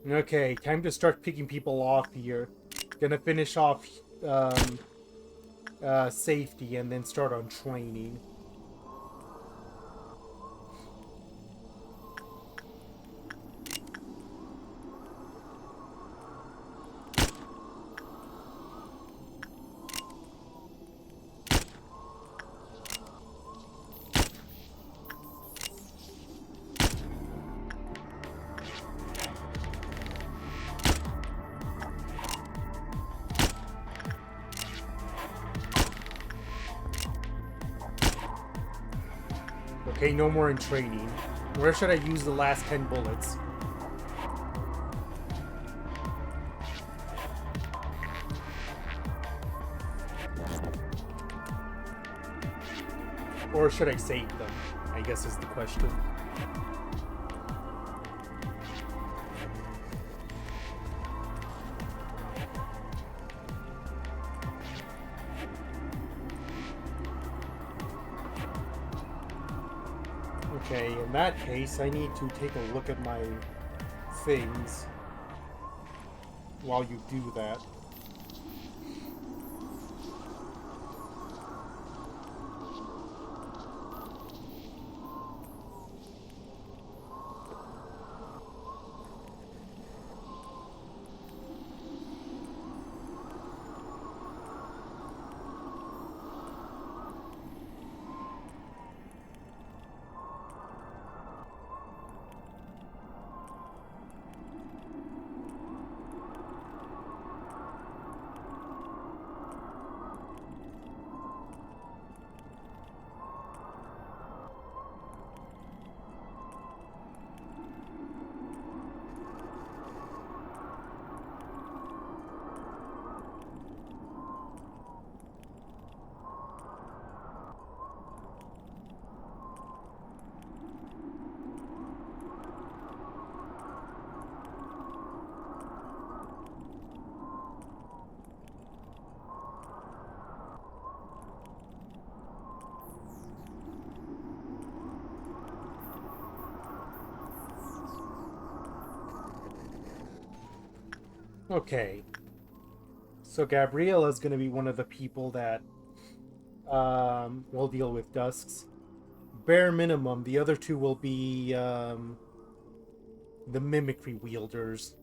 Okay, time to start picking people off here. Gonna finish off safety and then start on training. Okay, no more in training. Where should I use the last 10 bullets? Or should I save them? I guess is the question. Okay, in that case, I need to take a look at my things while you do that. Okay. So Gabriella's going to be one of the people that will deal with Dusks. Bare minimum, the other two will be the mimicry wielders.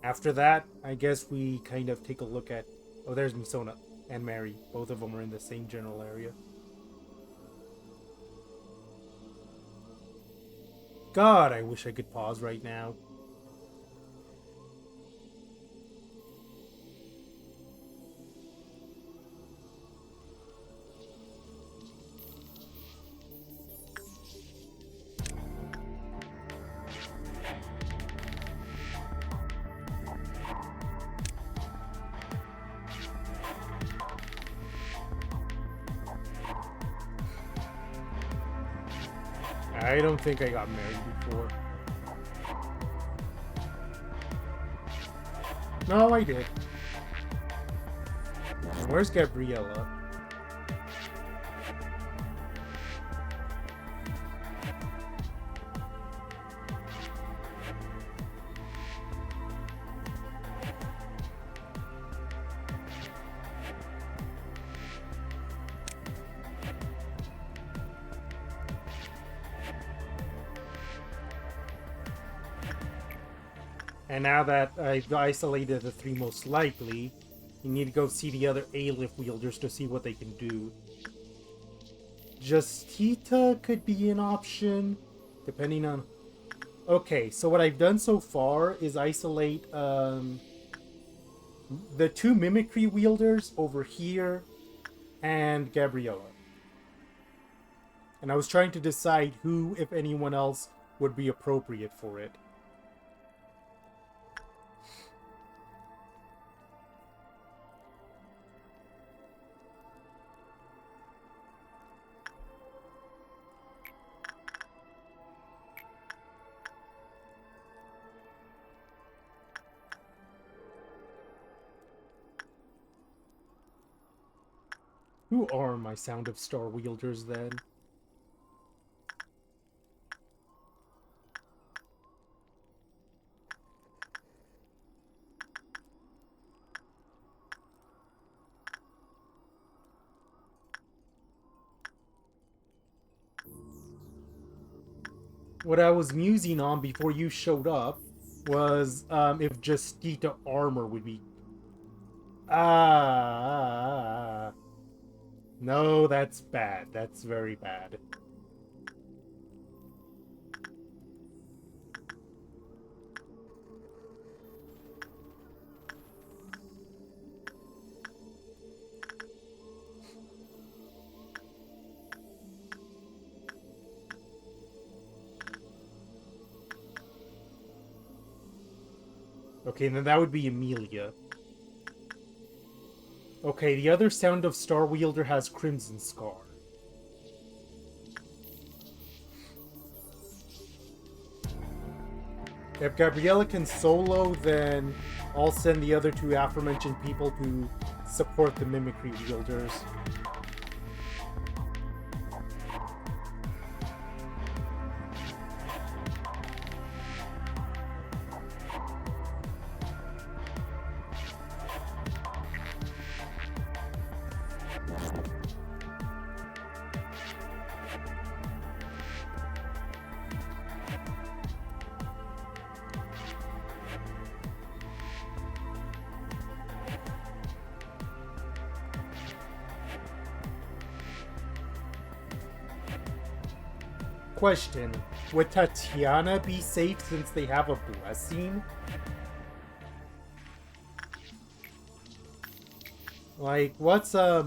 After that, I guess we kind of take a look at... Oh, there's Misona and Mary. Both of them are in the same general area. God, I wish I could pause right now. I don't think I got married before. No, I did. Where's Gabriella? And now that I've isolated the three most likely, you need to go see the other A-lift wielders to see what they can do. Justita could be an option, depending on... Okay, so what I've done so far is isolate the two mimicry wielders over here and Gabriella. And I was trying to decide who, if anyone else, would be appropriate for it. Who are my Sound of Star wielders, then? What I was musing on before you showed up was if Justita armor would be... No, that's bad. That's very bad. Okay, then that would be Amelia. Okay, the other Sound of Star wielder has Crimson Scar. If Gabriella can solo, then I'll send the other two aforementioned people to support the mimicry wielders. question. Would Tatiana be safe since they have a blessing? Like, what's a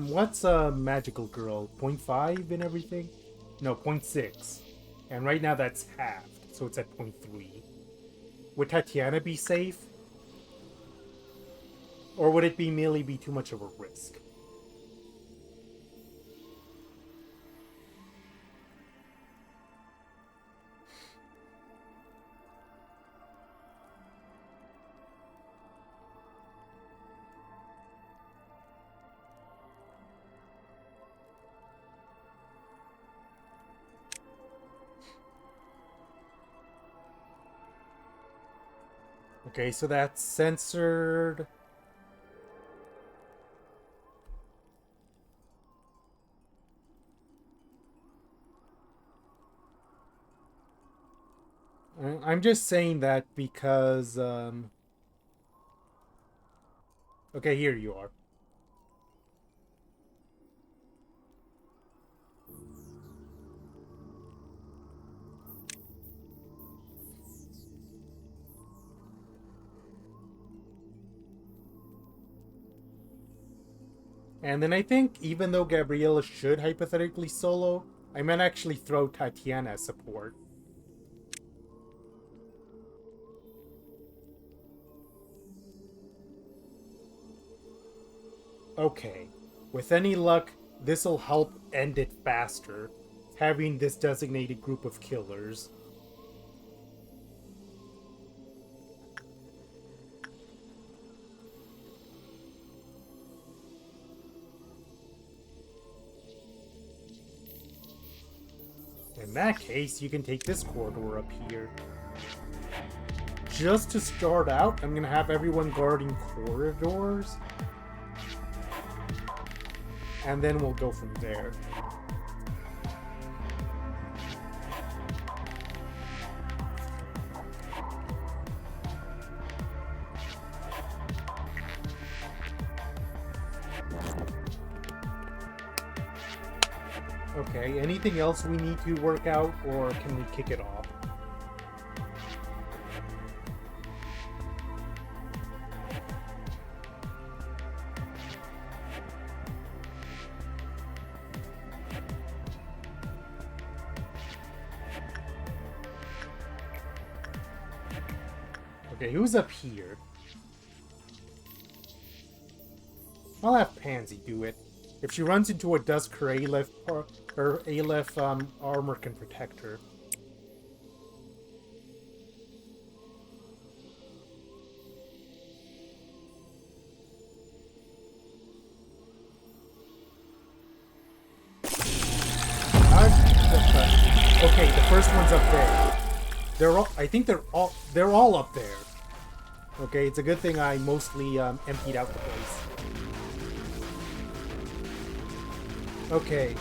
magical girl? 0.5 and everything? No, 0.6. And right now that's halved, so it's at 0.3. Would Tatiana be safe? Or would it merely be too much of a risk? Okay, so that's censored. I'm just saying that because, okay, here you are. And then I think, even though Gabriella should hypothetically solo, I might actually throw Tatiana as support. Okay, with any luck, this'll help end it faster, having this designated group of killers. In that case, you can take this corridor up here. Just to start out, I'm gonna have everyone guarding corridors. And then we'll go from there. Okay, anything else we need to work out, or can we kick it off? Okay, who's up here? I'll have Pansy do it. If she runs into a dusk, her Aleph armor can protect her. Okay, the first one's up there. I think they're all up there. Okay, it's a good thing I mostly emptied out the place. Okay.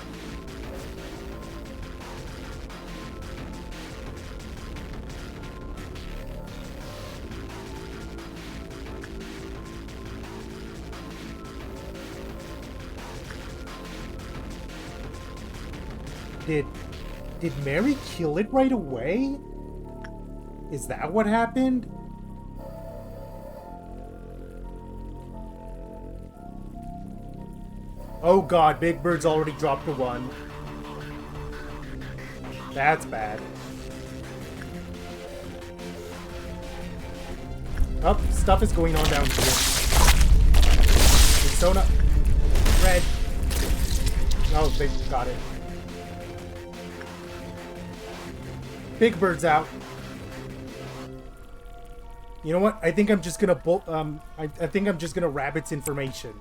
Did Mary kill it right away? Is that what happened? Oh god, Big Bird's already dropped a 1. That's bad. Oh, stuff is going on down here. Persona. Red. Oh, they got it. Big Bird's out. You know what? I think I'm just gonna I think I'm just gonna Rabbit's information.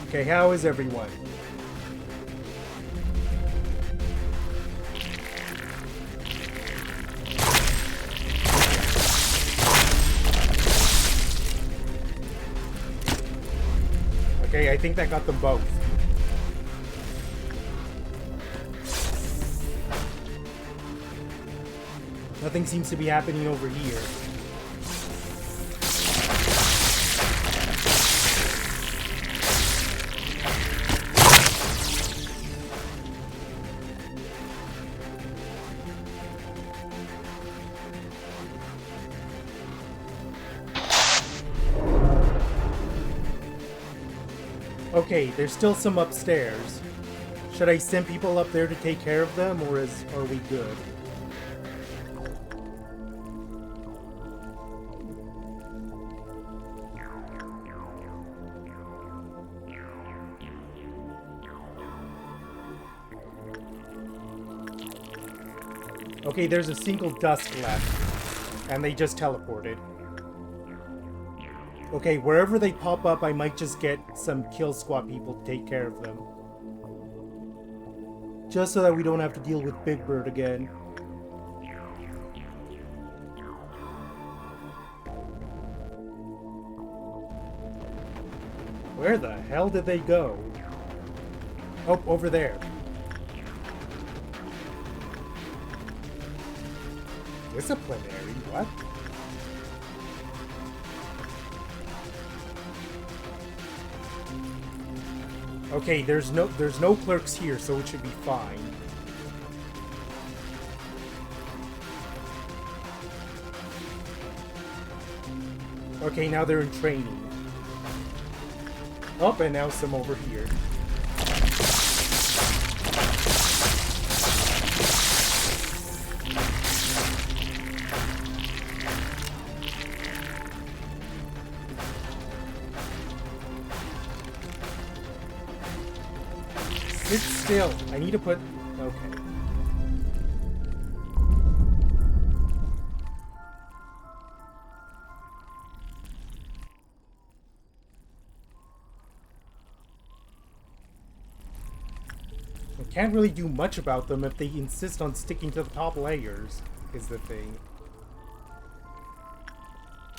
Okay, how is everyone? Okay, I think that got them both. Nothing seems to be happening over here. Okay, there's still some upstairs. Should I send people up there to take care of them, or are we good? Okay, there's a single dusk left, and they just teleported. Okay, wherever they pop up, I might just get some kill squad people to take care of them. Just so that we don't have to deal with Big Bird again. Where the hell did they go? Oh, over there. Disciplinary? What? Okay, there's no clerks here, so it should be fine. Okay, now they're in training. Oh, and now some over here. Sit still. I need to put... Okay. I can't really do much about them if they insist on sticking to the top layers, is the thing.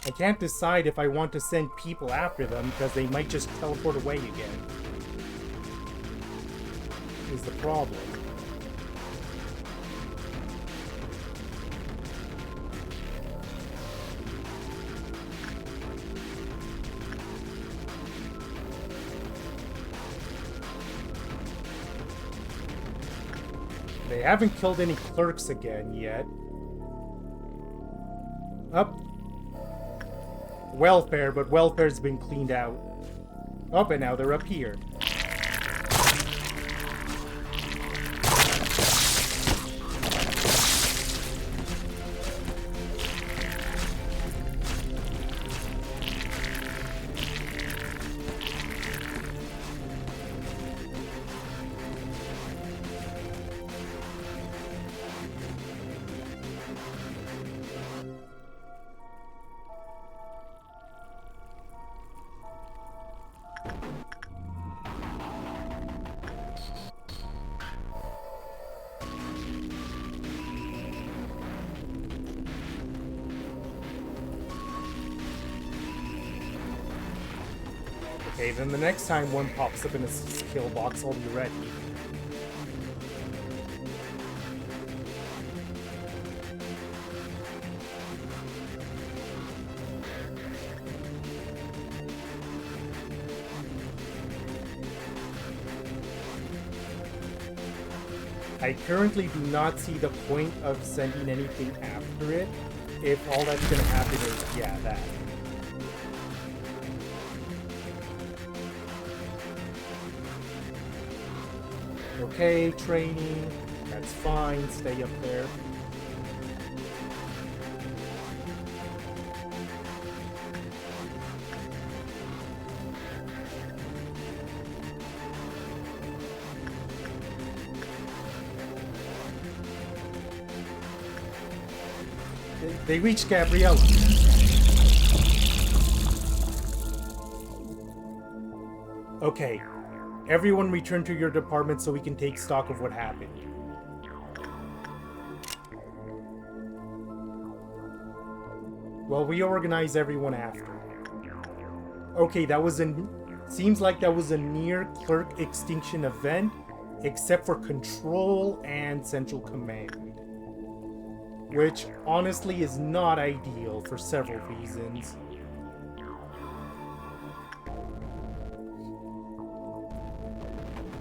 I can't decide if I want to send people after them because they might just teleport away again. Is the problem. They haven't killed any clerks again yet. Up. Welfare, but welfare's been cleaned out. Up, and now they're up here. Okay, then the next time one pops up in a skill box, I'll be ready. I currently do not see the point of sending anything after it if all that's gonna happen is, yeah, that. Okay, training. That's fine. Stay up there. They reached Gabriella. Okay. Everyone return to your department so we can take stock of what happened. Well, reorganize everyone after. Okay, that was seems like that was a near clerk extinction event, except for control and central command. which honestly is not ideal for several reasons.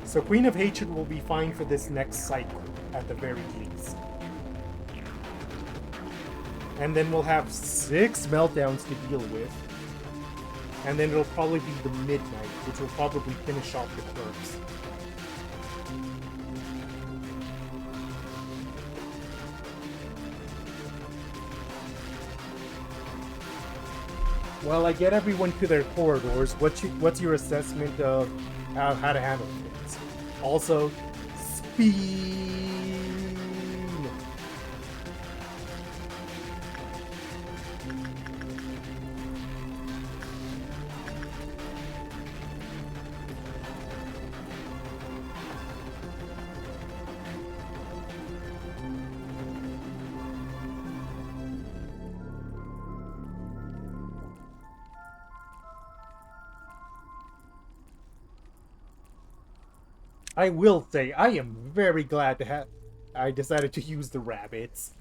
So Queen of Hatred will be fine for this next cycle, at the very least. And then we'll have 6 meltdowns to deal with. And then it'll probably be the midnight, which will probably finish off the quirks. Well, I get everyone to their corridors. What's your assessment of how to handle things? Also, speed. I will say, I am very glad to have. I decided to use the rabbits.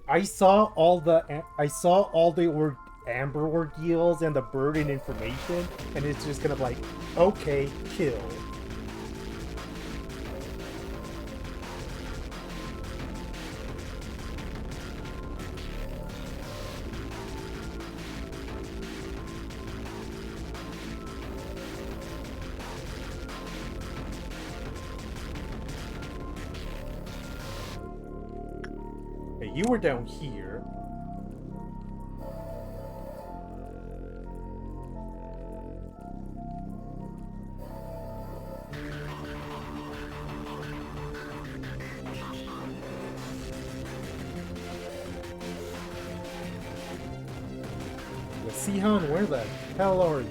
I saw all the Amber ordeals and the burden information, and it's just kind of like, okay, kill. You were down here. Sihan, where the hell are you?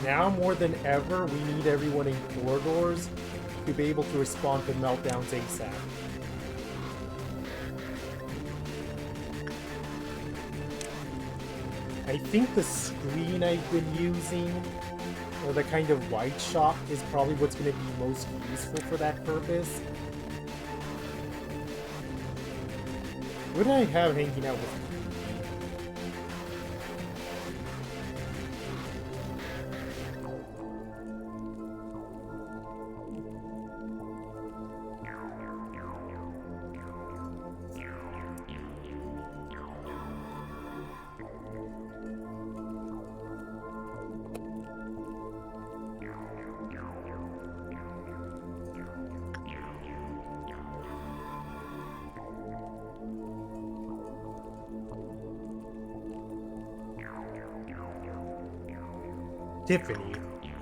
Now more than ever, we need everyone in corridors to be able to respond to meltdowns ASAP. I think the screen I've been using, or the kind of wide shot, is probably what's going to be most useful for that purpose. What did I have hanging out with? Tiffany.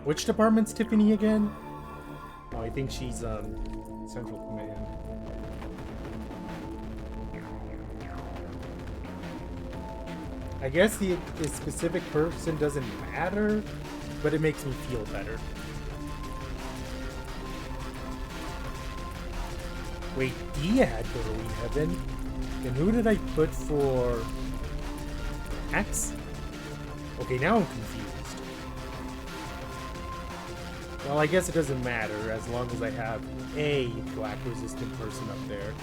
Which department's Tiffany again? Oh, I think she's Central Command. I guess the specific person doesn't matter, but it makes me feel better. Wait, Dia had Burrowing Heaven. And who did I put for Max? Okay, now I'm confused. Well, I guess it doesn't matter as long as I have a black resistant person up there.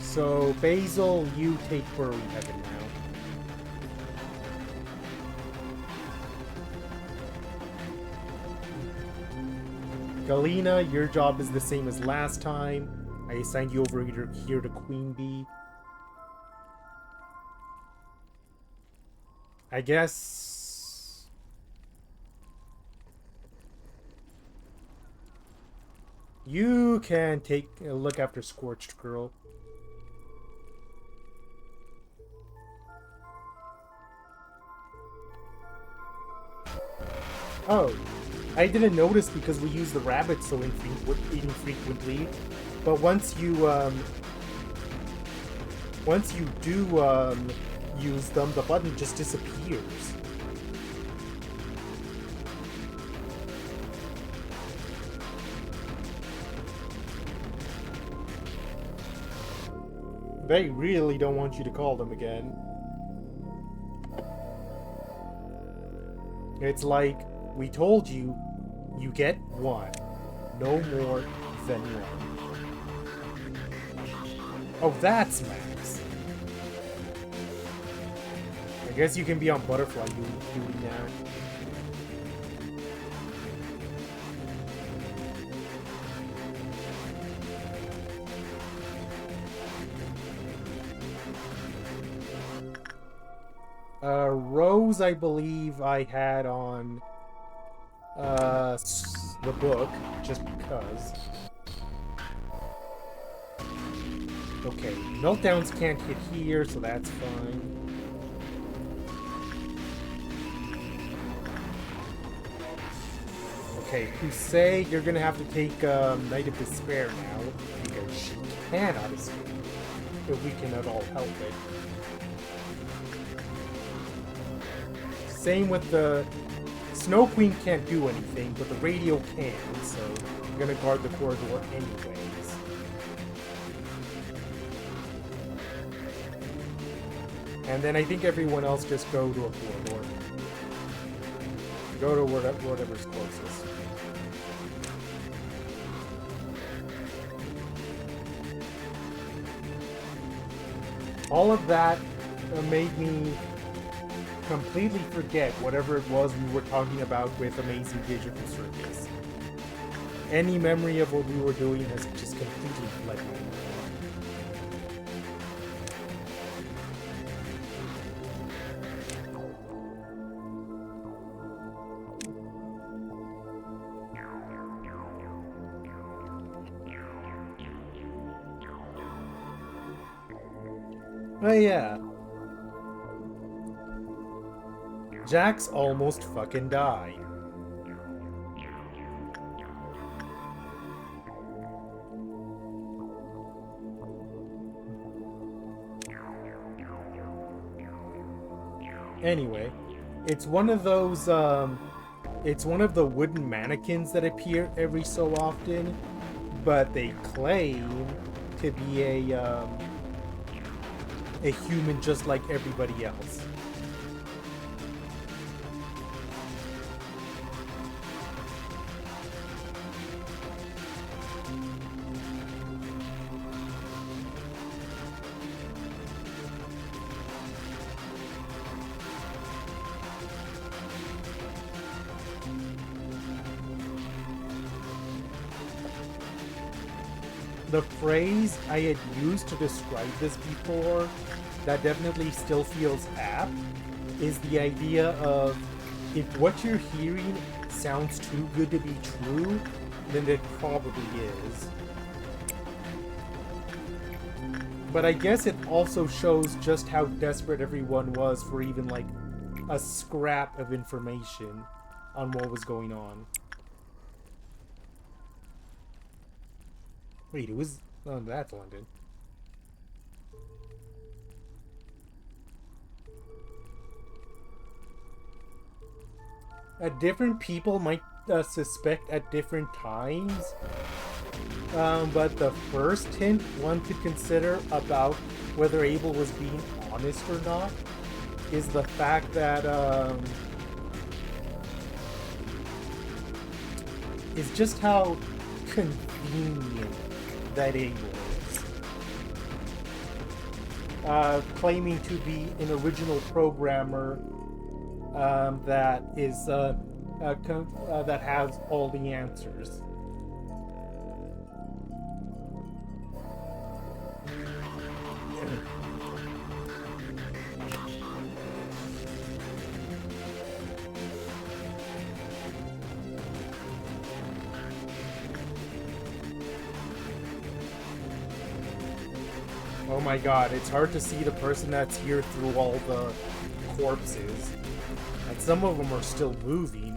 So, Basil, you take Burrowing Heaven now. Galena, your job is the same as last time. I assigned you over here to Queen Bee. I guess... you can take a look after Scorched Girl. Oh, I didn't notice because we use the rabbits so infrequently. But once you do use them, the button just disappears. They really don't want you to call them again. It's like, we told you, you get one. No more than one. Oh, that's Max. I guess you can be on Butterfly duty now. Rose, I believe I had on the book, just because. Okay, meltdowns can't hit here, so that's fine. Okay, Kusei, you're gonna have to take Night of Despair now, because she cannot escape, if we can at all help it. Same with the... Snow Queen can't do anything, but the radio can, so I'm gonna guard the corridor anyways. And then I think everyone else just go to a corridor. Go to whatever's closest. All of that made me completely forget whatever it was we were talking about with Amazing Digital Circus. Any memory of what we were doing has just completely fled my mind. Oh yeah. Jax almost fucking died. Anyway, it's one of those, it's one of the wooden mannequins that appear every so often, but they claim to be a human just like everybody else. The phrase I had used to describe this before, that definitely still feels apt, is the idea of if what you're hearing sounds too good to be true, then it probably is. But I guess it also shows just how desperate everyone was for even like a scrap of information on what was going on. Wait, it was... oh, that's London. Different people might suspect at different times, but the first hint one could consider about whether Abel was being honest or not is the fact that is just how convenient that Abel is. Claiming to be an original programmer that is that has all the answers. Oh my god, it's hard to see the person that's here through all the corpses. And some of them are still moving.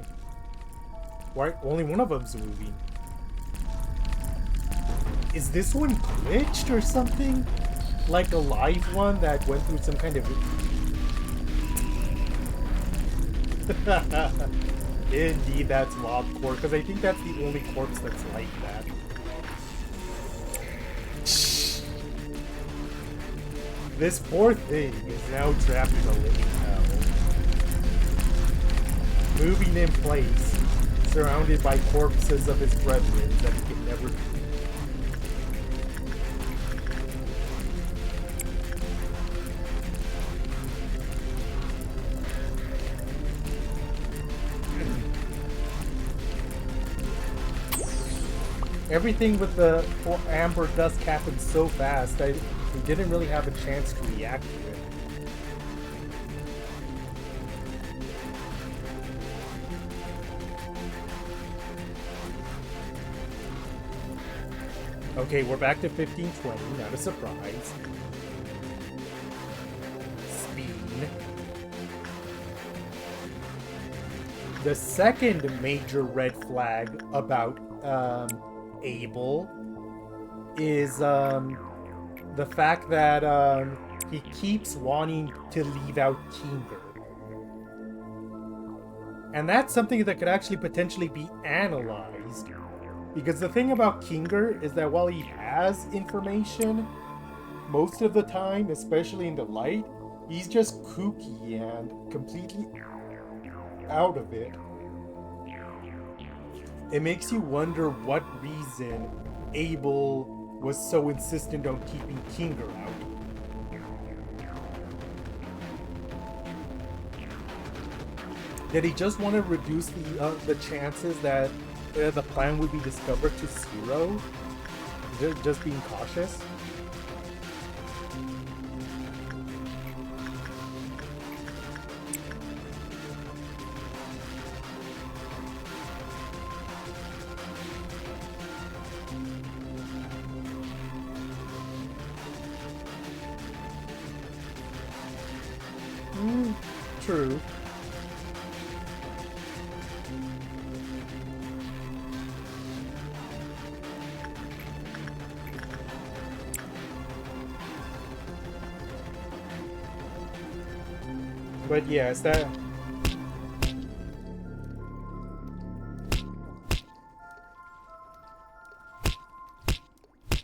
Why? Only one of them's moving. Is this one glitched or something? Like a live one that went through some kind of... Indeed, that's Lobcore, because I think that's the only corpse that's like that. This poor thing is now trapped in a living hell. Moving in place, surrounded by corpses of his brethren that he can never beat. Everything with the amber dust happened so fast, we didn't really have a chance to react to it. Okay, we're back to 1520, not a surprise. Speed. The second major red flag about Abel is the fact that he keeps wanting to leave out Kinger. And that's something that could actually potentially be analyzed. Because the thing about Kinger is that while he has information, most of the time, especially in the light, he's just kooky and completely out of it. It makes you wonder what reason Abel was so insistent on keeping Kinger out. Did he just want to reduce the chances that the plan would be discovered to 0? Just being cautious? True. But yes, that...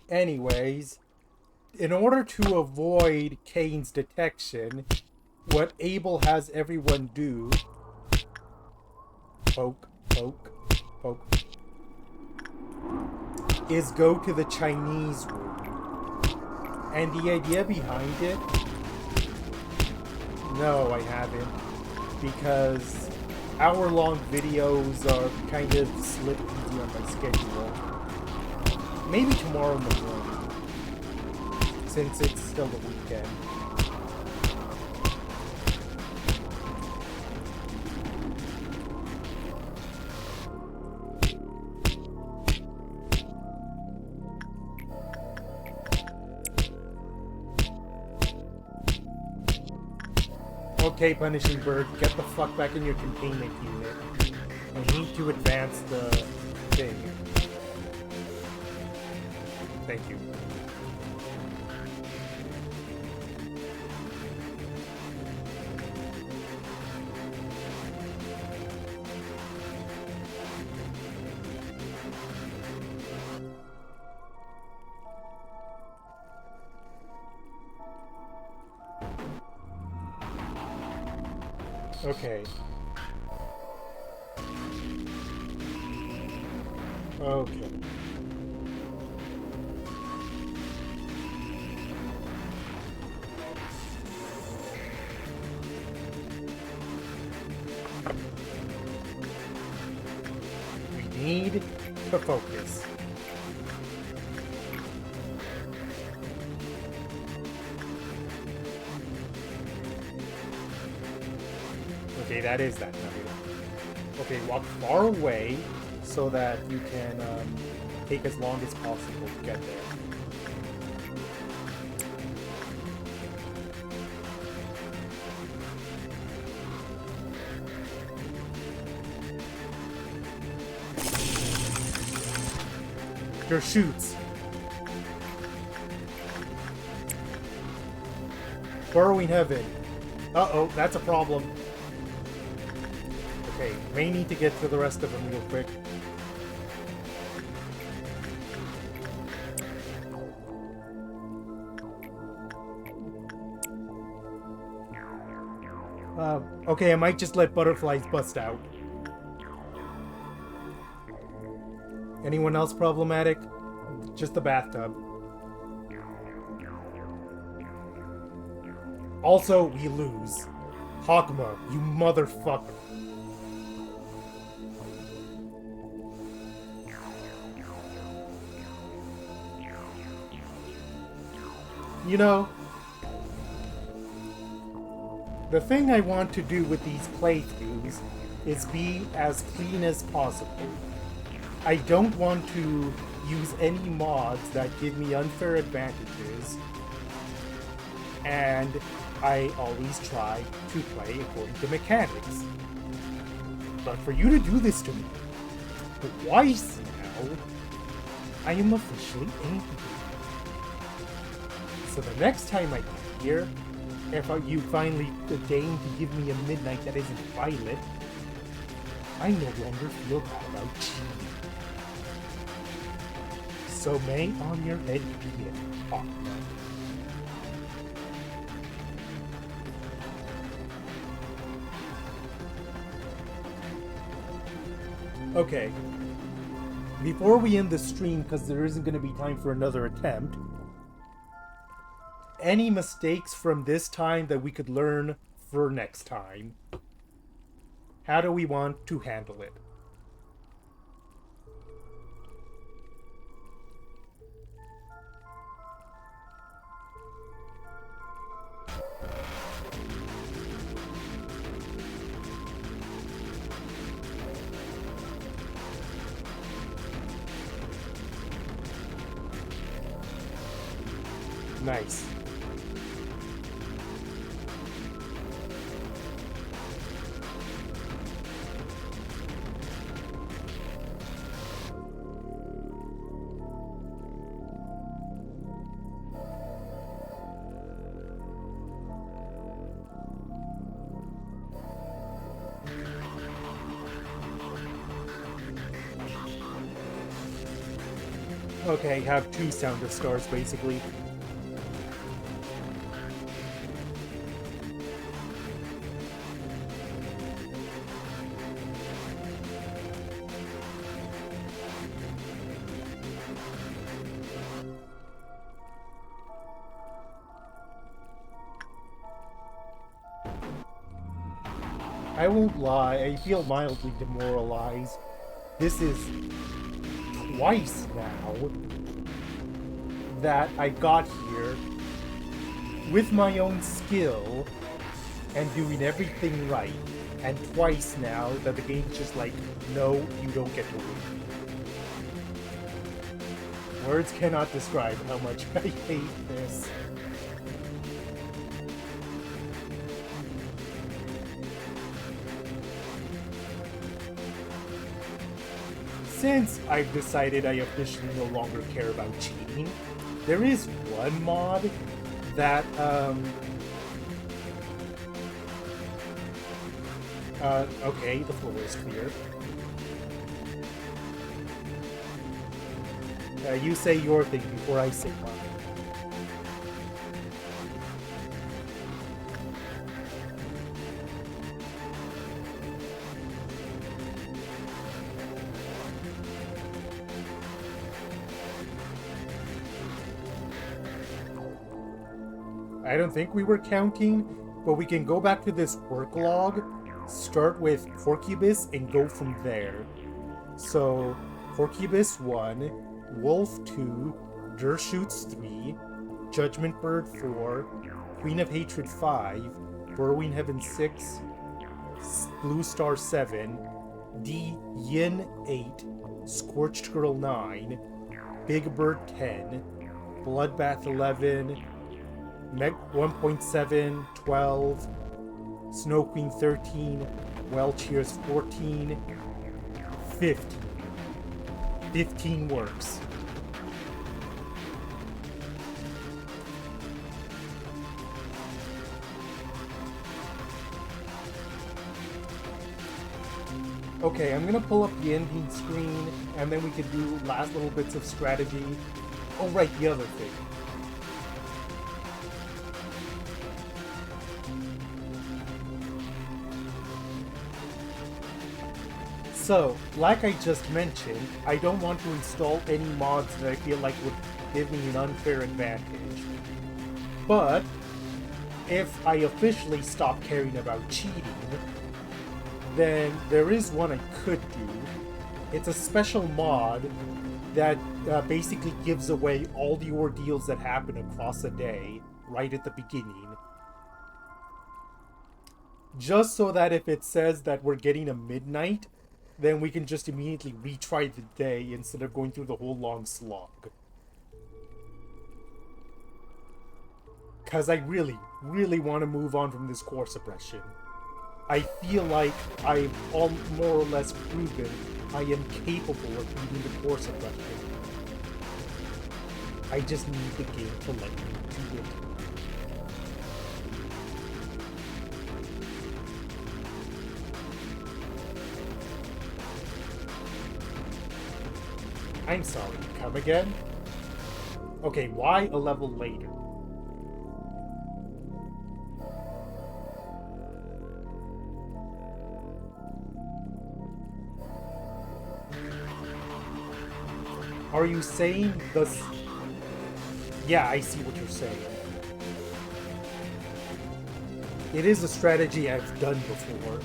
Anyways, in order to avoid Kane's detection, what Abel has everyone do... Poke, poke, poke... is go to the Chinese room. And the idea behind it... No, I haven't. Because hour-long videos are kind of slip easy on my schedule. Maybe tomorrow in the morning. Since it's still the weekend. Okay, Punishing Bird, get the fuck back in your containment unit. I need to advance the thing. Thank you. Okay. Okay. We need to focus. Okay, that is that nugget. Okay, walk far away so that you can take as long as possible to get there. Your shoots. Burrowing Heaven. Uh-oh, that's a problem. Okay, may need to get to the rest of them real quick. Okay, I might just let butterflies bust out. Anyone else problematic? Just the bathtub. Also, we lose. Hokma, you motherfucker. You know, the thing I want to do with these playthroughs is be as clean as possible. I don't want to use any mods that give me unfair advantages, and I always try to play according to mechanics. But for you to do this to me twice now, I am officially angry. So the next time I come here, if you finally deign to give me a midnight that isn't violet, I no longer feel bad about cheating. So may on your head be it, Hokma. Okay. Before we end the stream, because there isn't going to be time for another attempt, any mistakes from this time that we could learn for next time? How do we want to handle it? Nice. Okay, have two sounder stars basically. I won't lie, I feel mildly demoralized. This is twice now that I got here with my own skill and doing everything right, and twice now that the game's just like, no, you don't get to win. Words cannot describe how much I hate this. Since I've decided I officially no longer care about cheating, there is one mod that, okay, the floor is clear. You say your thing before I say mine. I don't think we were counting, but we can go back to this work log, start with Porcubus, and go from there. So, Porcubus 1, Wolf 2, Dershoots 3, Judgment Bird 4, Queen of Hatred 5, Burrowing Heaven 6, Blue Star 7, D Yin 8, Scorched Girl 9, Big Bird 10, Bloodbath 11, Meg 1.7, 12, Snow Queen 13, Well Cheers 14, 15. 15 works. Okay, I'm gonna pull up the ending screen, and then we can do last little bits of strategy. Oh, right, the other thing. So, like I just mentioned, I don't want to install any mods that I feel like would give me an unfair advantage. But, if I officially stop caring about cheating, then there is one I could do. It's a special mod that basically gives away all the ordeals that happen across a day right at the beginning. Just so that if it says that we're getting a midnight, then we can just immediately retry the day instead of going through the whole long slog. Because I really, really want to move on from this core suppression. I feel like I've all more or less proven I am capable of beating the core suppression. I just need the game to let me do it. I'm sorry, come again? Okay, why a level later? Are you saying this? Yeah, I see what you're saying. It is a strategy I've done before.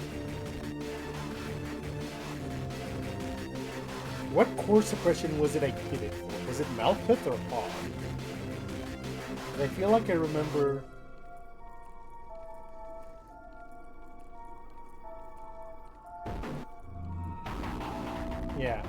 What core suppression was it I did it for? Was it Malkuth or Hog? I feel like I remember... Yeah.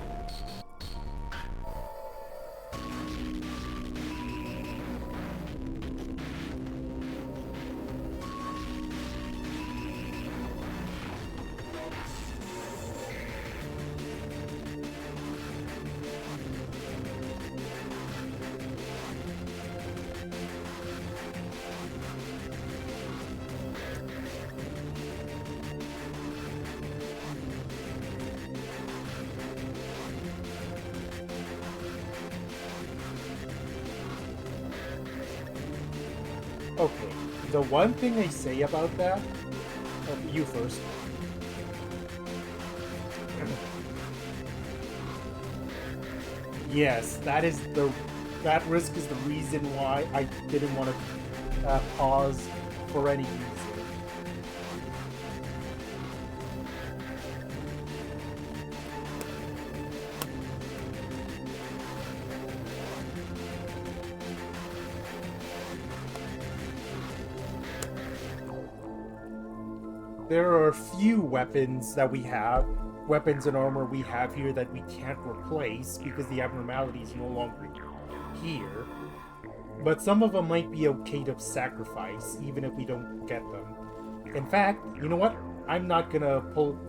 Okay, the one thing I say about that... Oh, you first. Yes, that risk is the reason why I didn't want to pause for any reason. There are a few weapons that we have, weapons and armor we have here that we can't replace because the abnormality is no longer here. But some of them might be okay to sacrifice, even if we don't get them. In fact, you know what? I'm going to pull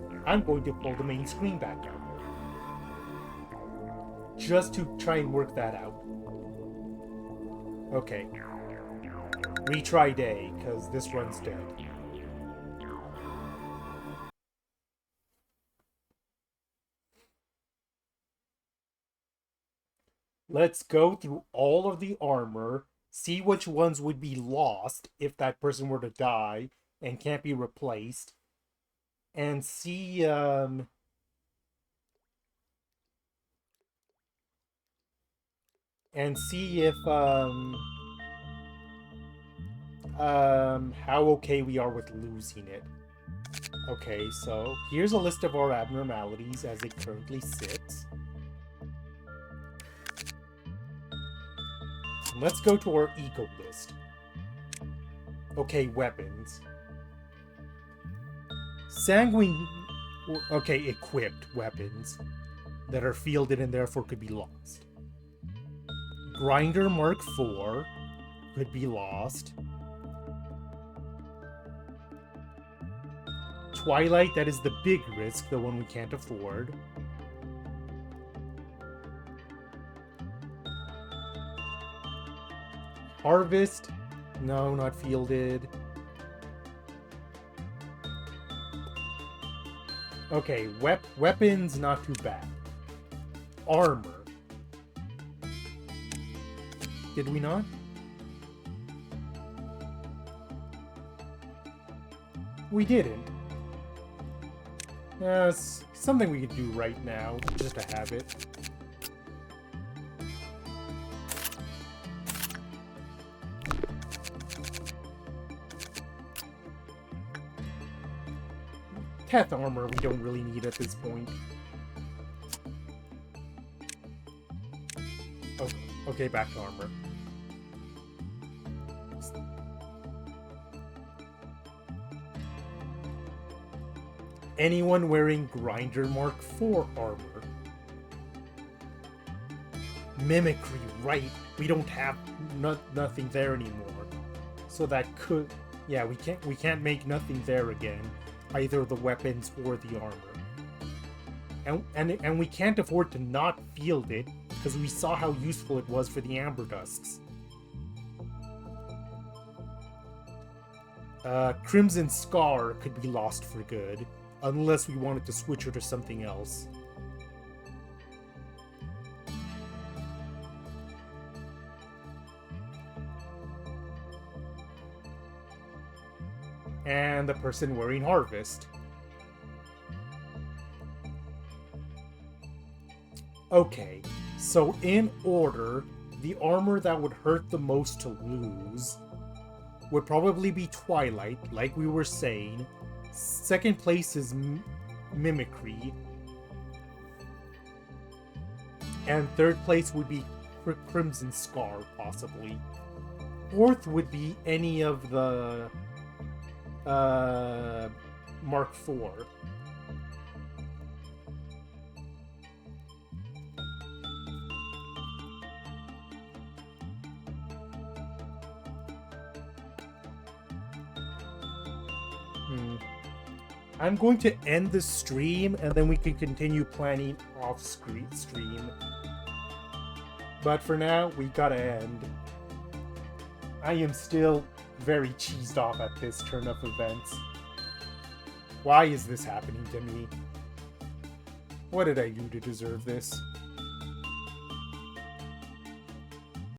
the main screen back up. Just to try and work that out. Okay. Retry day, because this one's dead. Let's go through all of the armor, see which ones would be lost if that person were to die and can't be replaced, and see how okay we are with losing it. Okay, so here's a list of our abnormalities as they currently sit. Let's go to our eco list. Okay, weapons. Sanguine... Okay, equipped weapons that are fielded and therefore could be lost. Grinder Mark IV could be lost. Twilight, that is the big risk, the one we can't afford. Harvest? No, not fielded. Okay, weapons, not too bad. Armor. Did we not? We didn't. It's something we could do right now, just to have it. Teth armor we don't really need at this point. Oh, okay, back to armor. Anyone wearing Grinder Mark IV armor? Mimicry, right. We don't have nothing there anymore. So that could... Yeah, we can't make nothing there again. Either the weapons or the armor. And we can't afford to not field it, because we saw how useful it was for the Amber Dusks. Crimson Scar could be lost for good, unless we wanted to switch her to something else. And the person wearing Harvest. Okay, so in order, the armor that would hurt the most to lose would probably be Twilight, like we were saying. Second place is Mimicry. And third place would be Crimson Scar, possibly. Fourth would be any of the Mark IV. I'm going to end the stream, and then we can continue planning off-stream. But for now, we gotta end. I am still very cheesed off at this turn of events. Why is this happening to me? What did I do to deserve this?